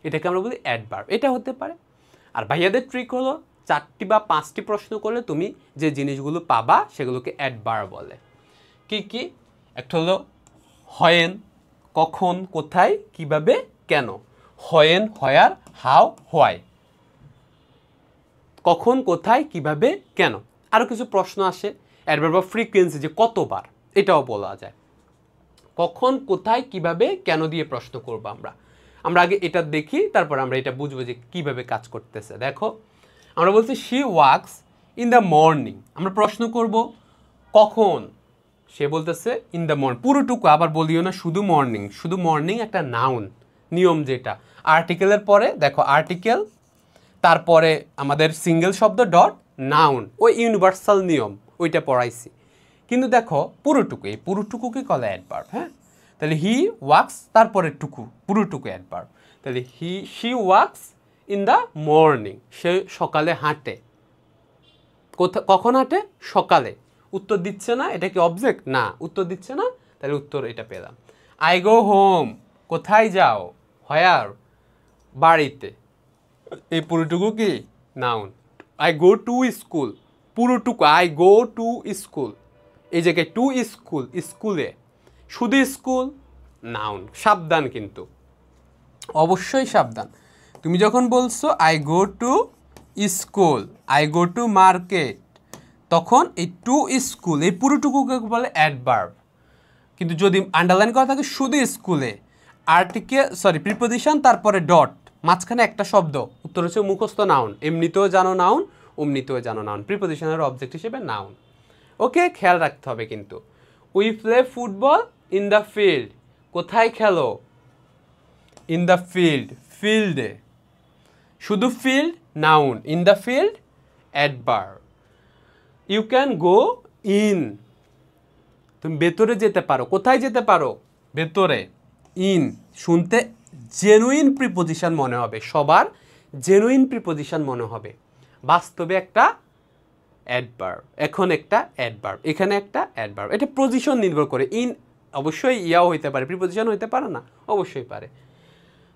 এটাকে আমরা বলি অ্যাডভার্ব। এটা হতে পারে। আর ভাইয়াদের ট্রিক হলো 4টি বা 5টি প্রশ্ন করলে তুমি যে জিনিসগুলো পাবা সেগুলোকে অ্যাডভার্ব বলে। কি কি? একটা হলো হয়েন, কখন, কোথায়, কিভাবে, কেন। হয়েন, হয়ার, হাউ, হোয়াই, কখন, কোথায়, কিভাবে, কেন। আরও কিছু প্রশ্ন আসে অ্যাডভার্ব অফ ফ্রিকোয়েন্সি, যে কতবার, এটাও বলা যায়। কখন, কোথায়, কিভাবে, কেন দিয়ে প্রশ্ন করবো আমরা। আমরা আগে এটা দেখি, তারপর আমরা এটা বুঝবো যে কীভাবে কাজ করতেছে। দেখো, আমরা বলছি she walks in the morning, আমরা প্রশ্ন করব কখন, সে বলতেছে ইন দ্য মর্নিং, পুরোটুকু আবার বলিও না শুধু মর্নিং, শুধু মর্নিং একটা নাউন, নিয়ম যেটা আর্টিকেলের পরে, দেখো আর্টিকেল, তারপরে আমাদের সিঙ্গেল শব্দ ডট নাউন, ওই ইউনিভার্সাল নিয়ম ওইটা পড়াইছি। কিন্তু দেখো পুরোটুকু, এই পুরোটুকুকে কলে অ্যাডভার্ব। হ্যাঁ, তাহলে হি ওয়াক্স, তারপরে টুকু, পুরোটুকু অ্যাডভার্ব। তাহলে she walks in the morning, সে সকালে হাঁটে। কখন হাঁটে? সকালে। উত্তর দিচ্ছে না, এটা কি অবজেক্ট? না, উত্তর দিচ্ছে না, তাহলে উত্তর এটা পেলাম। আই গো হোম, কোথায় যাও? হোয়ার, বাড়িতে। এই পুরোটুকু কি noun. I go to school, পুরোটুকু আই গো টু স্কুল, এই জায়গায় টু স্কুল, স্কুলে, শুধু স্কুল, নাউন। সাবধান কিন্তু, অবশ্যই সাবধান। তুমি যখন বলছো I go to school, I go to market, তখন এই টু স্কুল, এই পুরোটুকুকে বলে অ্যাডভার্ব। কিন্তু যদি আন্ডারলাইন করা থাকে শুধু স্কুলে, আর্টিকেল প্রিপোজিশন, তারপরে ডট, মাঝখানে একটা শব্দ, উত্তর হচ্ছে মুখস্থ নাউন। এমনিতেও জানো নাউন, অমনিতেও জানো নাউন, প্রিপোজিশনের অবজেক্ট হিসেবে নাউন। ওকে, খেয়াল রাখতে হবে কিন্তু। We play football in the field, কোথায় খেলো? ইন দ্য ফিল্ড, ফিল্ডে। শুধু field, noun. In the field, adverb. You can go in, তুমি ভেতরে যেতে পারো। কোথায় যেতে পারো? ভেতরে। ইন, শুনতে জেনুইন প্রিপোজিশন মনে হবে, সবার জেনুইন প্রিপোজিশন মনে হবে, বাস্তবে একটা অ্যাডভার্ব। এখন একটা অ্যাডভার্ব, এখানে একটা অ্যাডভার্ব। এটা পজিশন নির্ভর করে। ইন অবশ্যই ইয়াও হইতে পারে, প্রিপোজিশন হইতে পারে না? অবশ্যই পারে।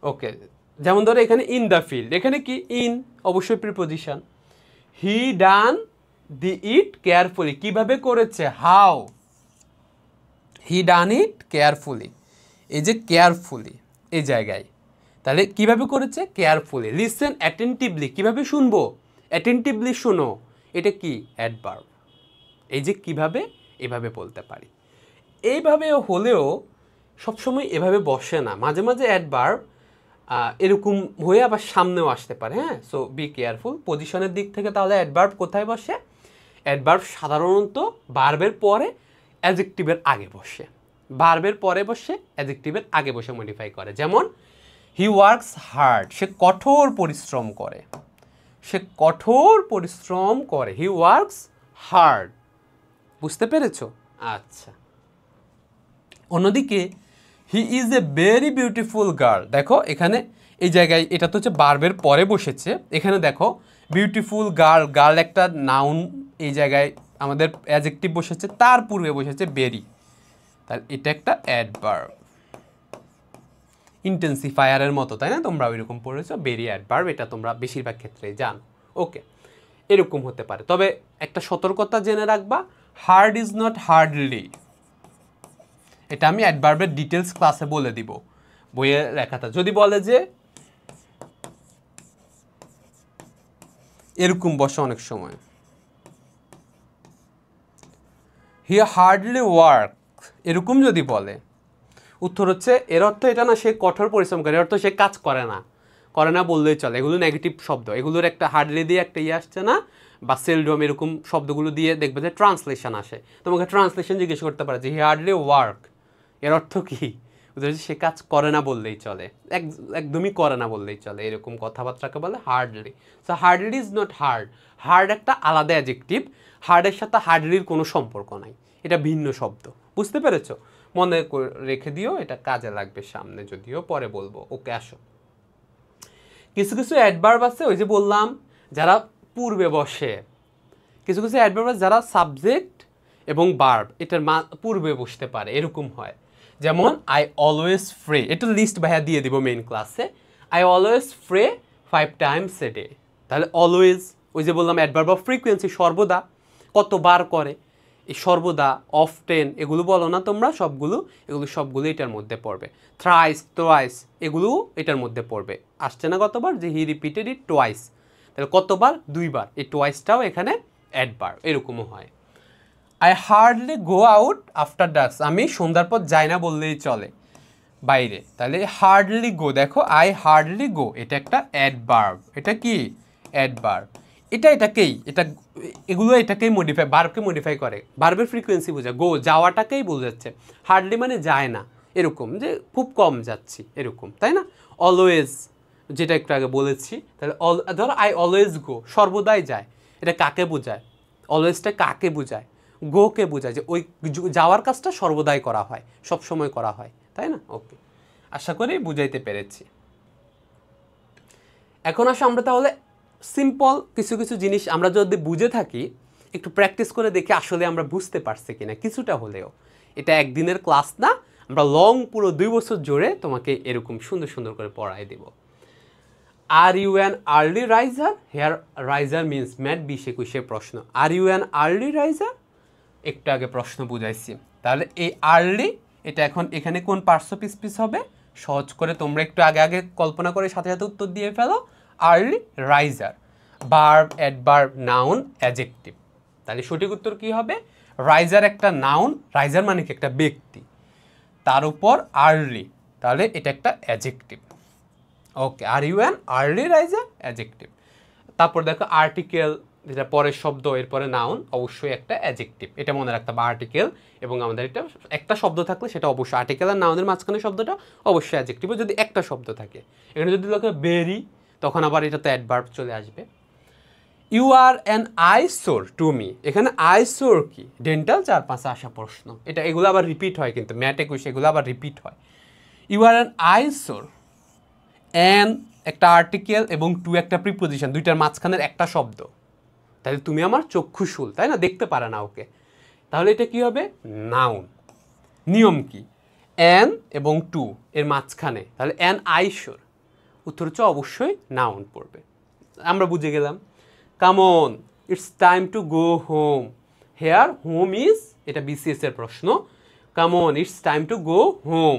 ওকে, যেমন ধরো এখানে ইন দ্য ফিল্ড, এখানে কি ইন, অবশ্যই preposition. He done the it carefully, কিভাবে করেছে? How, he done it carefully, এই যে কেয়ারফুলি এই জায়গায়, তাহলে কিভাবে করেছে? কেয়ারফুলি। লিসেন অ্যাটেন্টিভলি, কিভাবে শুনবো? অ্যাটেন্টিভলি শুনো, এটা কি? অ্যাডভার্ব। এই যে কিভাবে, এভাবে বলতে পারি। এইভাবে হলেও সবসময় এভাবে বসে না, মাঝে মাঝে অ্যাডভার্ব এরকম হয়ে আবার সামনেও আসতে পারে, হ্যাঁ। So be careful. পজিশনের দিক থেকে তাহলে অ্যাডভার্ব কোথায় বসে? অ্যাডভার্ব সাধারণত ভার্বের পরে অ্যাডজেক্টিভের আগে বসে, ভার্বের পরে বসে অ্যাডজেক্টিভের আগে বসে মডিফাই করে। যেমন হি ওয়ার্কস হার্ড, সে কঠোর পরিশ্রম করে, সে কঠোর পরিশ্রম করে, হি ওয়ার্কস হার্ড। বুঝতে পেরেছো? আচ্ছা। অন্যদিকে he is a very beautiful girl, দেখো এখানে এই জায়গায় এটা তো হচ্ছে ভার্বের পরে বসেছে, এখানে দেখো বিউটিফুল গার্ল, গার্ল একটা নাউন, এই জায়গায় আমাদের অ্যাডজেক্টিভ বসেছে, তার পূর্বে বসেছে ভেরি, তাহলে এটা একটা অ্যাডভার্ব, ইন্টেন্সিফায়ারের মতো, তাই না? তোমরা ওইরকম পড়েছো, ভেরি অ্যাডভার্ব, এটা তোমরা বেশিরভাগ ক্ষেত্রেই জানো। ওকে, এরকম হতে পারে। তবে একটা সতর্কতা জেনে রাখবা, হার্ড ইজ নট হার্ডলি, এটা আমি অ্যাডভার্বের ডিটেলস ক্লাসে বলে দিব, বইয়ের লেখাটা। যদি বলে যে এরকম বসে অনেক সময়, হি হার্ডলি ওয়ার্ক, এরকম যদি বলে, উত্তর হচ্ছে এর অর্থ এটা না সে কঠোর পরিশ্রম করে, এর অর্থ সে কাজ করে না, করে না বললেই চলে। এগুলো নেগেটিভ শব্দ, এগুলোর একটা হার্ডলি দিয়ে একটা আসছে না, বা সেলডম, এরকম শব্দগুলো দিয়ে দেখবে যে ট্রান্সলেশন আসে। তোমাকে ট্রান্সলেশন জিজ্ঞেস করতে পারে যে হি হার্ডলি ওয়ার্ক, এর অর্থ কী? সে কাজ করে না বললেই চলে, একদমই করে না বললেই চলে, এরকম কথাবার্তাকে বলে hardly. So hardly is not hard, hard একটা আলাদা অ্যাডজেক্টিভ, হার্ডের সাথে হার্ডলির কোনো সম্পর্ক নাই, এটা ভিন্ন শব্দ। বুঝতে পেরেছো? মনে রেখে দিও, এটা কাজে লাগবে সামনে, যদিও পরে বলবো। ওকে, আসো। কিছু কিছু অ্যাডভার্ব আছে, ওই যে বললাম যারা পূর্বে বসে, কিছু কিছু অ্যাডভার্ব আছে যারা সাবজেক্ট এবং ভার্ব এটার পূর্বে বসতে পারে, এরকম হয়। যেমন আই অলওয়েজ প্রে, এটা লিস্ট ভাইয়া দিয়ে দিব মেইন ক্লাসে। I always pray 5 times a day, তাহলে অলওয়েজ, ওই যে বললাম অ্যাডভার্ব অফ ফ্রিকোয়েন্সি, সর্বদা, কতবার করে, এই সর্বদা, অফটেন, এগুলো বলো না তোমরা, এগুলো সবগুলো এটার মধ্যে পড়বে। থ্রাইস, টোয়াইস, এগুলো এটার মধ্যে পড়বে। আসছে না কতবার, যে হি রিপিটেড ইট টোয়াইস, তাহলে কতবার? 2 বার, এই টোয়াইসটাও এখানে অ্যাডভার্ব, এরকমও হয়। I hardly go out after dark, আমি সন্ধ্যার পর যাই না বললেই চলে বাইরে, তাহলে হার্ডলি গো, দেখো আই হার্ডলি গো, এটা একটা অ্যাডভার্ব, এটা কি অ্যাডভার্ব, এগুলো এটাকেই মডিফাই, ভার্বকে মডিফাই করে, ভার্বের ফ্রিকোয়েন্সি বোঝায়, গো যাওয়াটাকেই বোঝাচ্ছে, হার্ডলি মানে যায় না, এরকম যে খুব কম যাচ্ছি, এরকম, তাই না? অলওয়েজ, যেটা একটু আগে বলেছি, তাহলে ধরো আই অলওয়েজ গো, সর্বদাই যায়, এটা কাকে বোঝায়? অলওয়েজটা কাকে বোঝায়? গোকে বোঝায়, যে ওই যাওয়ার কাজটা সর্বদাই করা হয়, সব সময় করা হয়, তাই না? ওকে, আশা করি বুঝাইতে পেরেছি। এখন আসো আমরা তাহলে সিম্পল কিছু কিছু জিনিস আমরা যদি বুঝে থাকি, একটু প্র্যাকটিস করে দেখে আসলে আমরা বুঝতে পারছি কিনা, কিছুটা হলেও। এটা একদিনের ক্লাস না, আমরা লং পুরো 2 বছর জুড়ে তোমাকে এরকম সুন্দর সুন্দর করে পড়াই দেব। Are you an early riser? Here riser means ম্যাট 20-21 প্রশ্ন। Are you an early riser? একটু আগে প্রশ্ন বুঝাইছি। তাহলে এই আর্লি, এটা এখন এখানে কোন পার্শ্ব পিস হবে? সহজ করে তোমরা একটু আগে আগে কল্পনা করে সাথে সাথে উত্তর দিয়ে ফেলো। Early riser, verb, adverb, noun, adjective. তাহলে সঠিক উত্তর কি হবে? রাইজার একটা নাউন, রাইজার মানে কি একটা ব্যক্তি, তার উপর আর্লি, তাহলে এটা একটা adjective. Okay, are you an early riser, adjective. তারপর দেখো আর্টিকেল, যেটা পরের শব্দ, এরপরে নাউন, অবশ্যই একটা অ্যাডজেক্টিভ, এটা মনে রাখতে হবে। আর্টিকেল এবং আমাদের একটা শব্দ থাকলে সেটা অবশ্যই আর্টিকেল, আর নাউনের মাঝখানে শব্দটা অবশ্যই অ্যাডজেক্টিভ, যদি একটা শব্দ থাকে। এখানে যদি লোকে বেরি, তখন আবার এটাতে অ্যাডভার্ব চলে আসবে। You are an eyesore to me, এখানে আইসোর কি? ডেন্টাল 4-5 আসা প্রশ্ন, এগুলো আবার রিপিট হয়, কিন্তু ম্যাটে কুইশ এগুলো আবার রিপিট হয়। ইউ আর অ্যান আইসোর, অ্যান একটা আর্টিকেল এবং টু একটা প্রিপোজিশন, দুইটার মাঝখানের একটা শব্দ, তাহলে তুমি আমার চক্ষুশূল, তাই না? দেখতে পারে না ওকে, তাহলে এটা কি হবে? নাউন। নিয়ম কি? অ্যান এবং টু এর মাঝখানে, তাহলে অ্যান আইসোর, উত্তর হচ্ছে অবশ্যই নাউন পড়বে। আমরা বুঝে গেলাম। Come on, it's time to go home. Here home is, এটা বিসিএস এর প্রশ্ন। Come on, it's time to go home,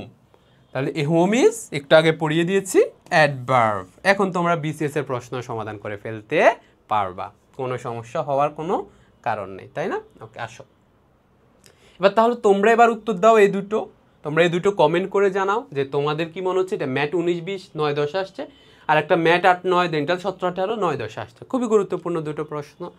তাহলে এই হোম ইজ একটু আগে পড়িয়ে দিয়েছি, অ্যাডভার্ব। এখন তোমরা বিসিএস এর প্রশ্ন সমাধান করে ফেলতে পারবা, কোনো সমস্যা হওয়ার কোনো কারণ নেই, তাই না? ওকে, আসো এবার তাহলে তোমরা এবার উত্তর দাও এই দুটো, তোমরা এই দুটো কমেন্ট করে জানাও যে তোমাদের কি মনে হচ্ছে, এটা ম্যাট 19-20 9-10 আসছে, আর একটা ম্যাট 8-9 ডেন্টাল 17-18 9-10 আসছে। খুবই গুরুত্বপূর্ণ দুটো প্রশ্ন।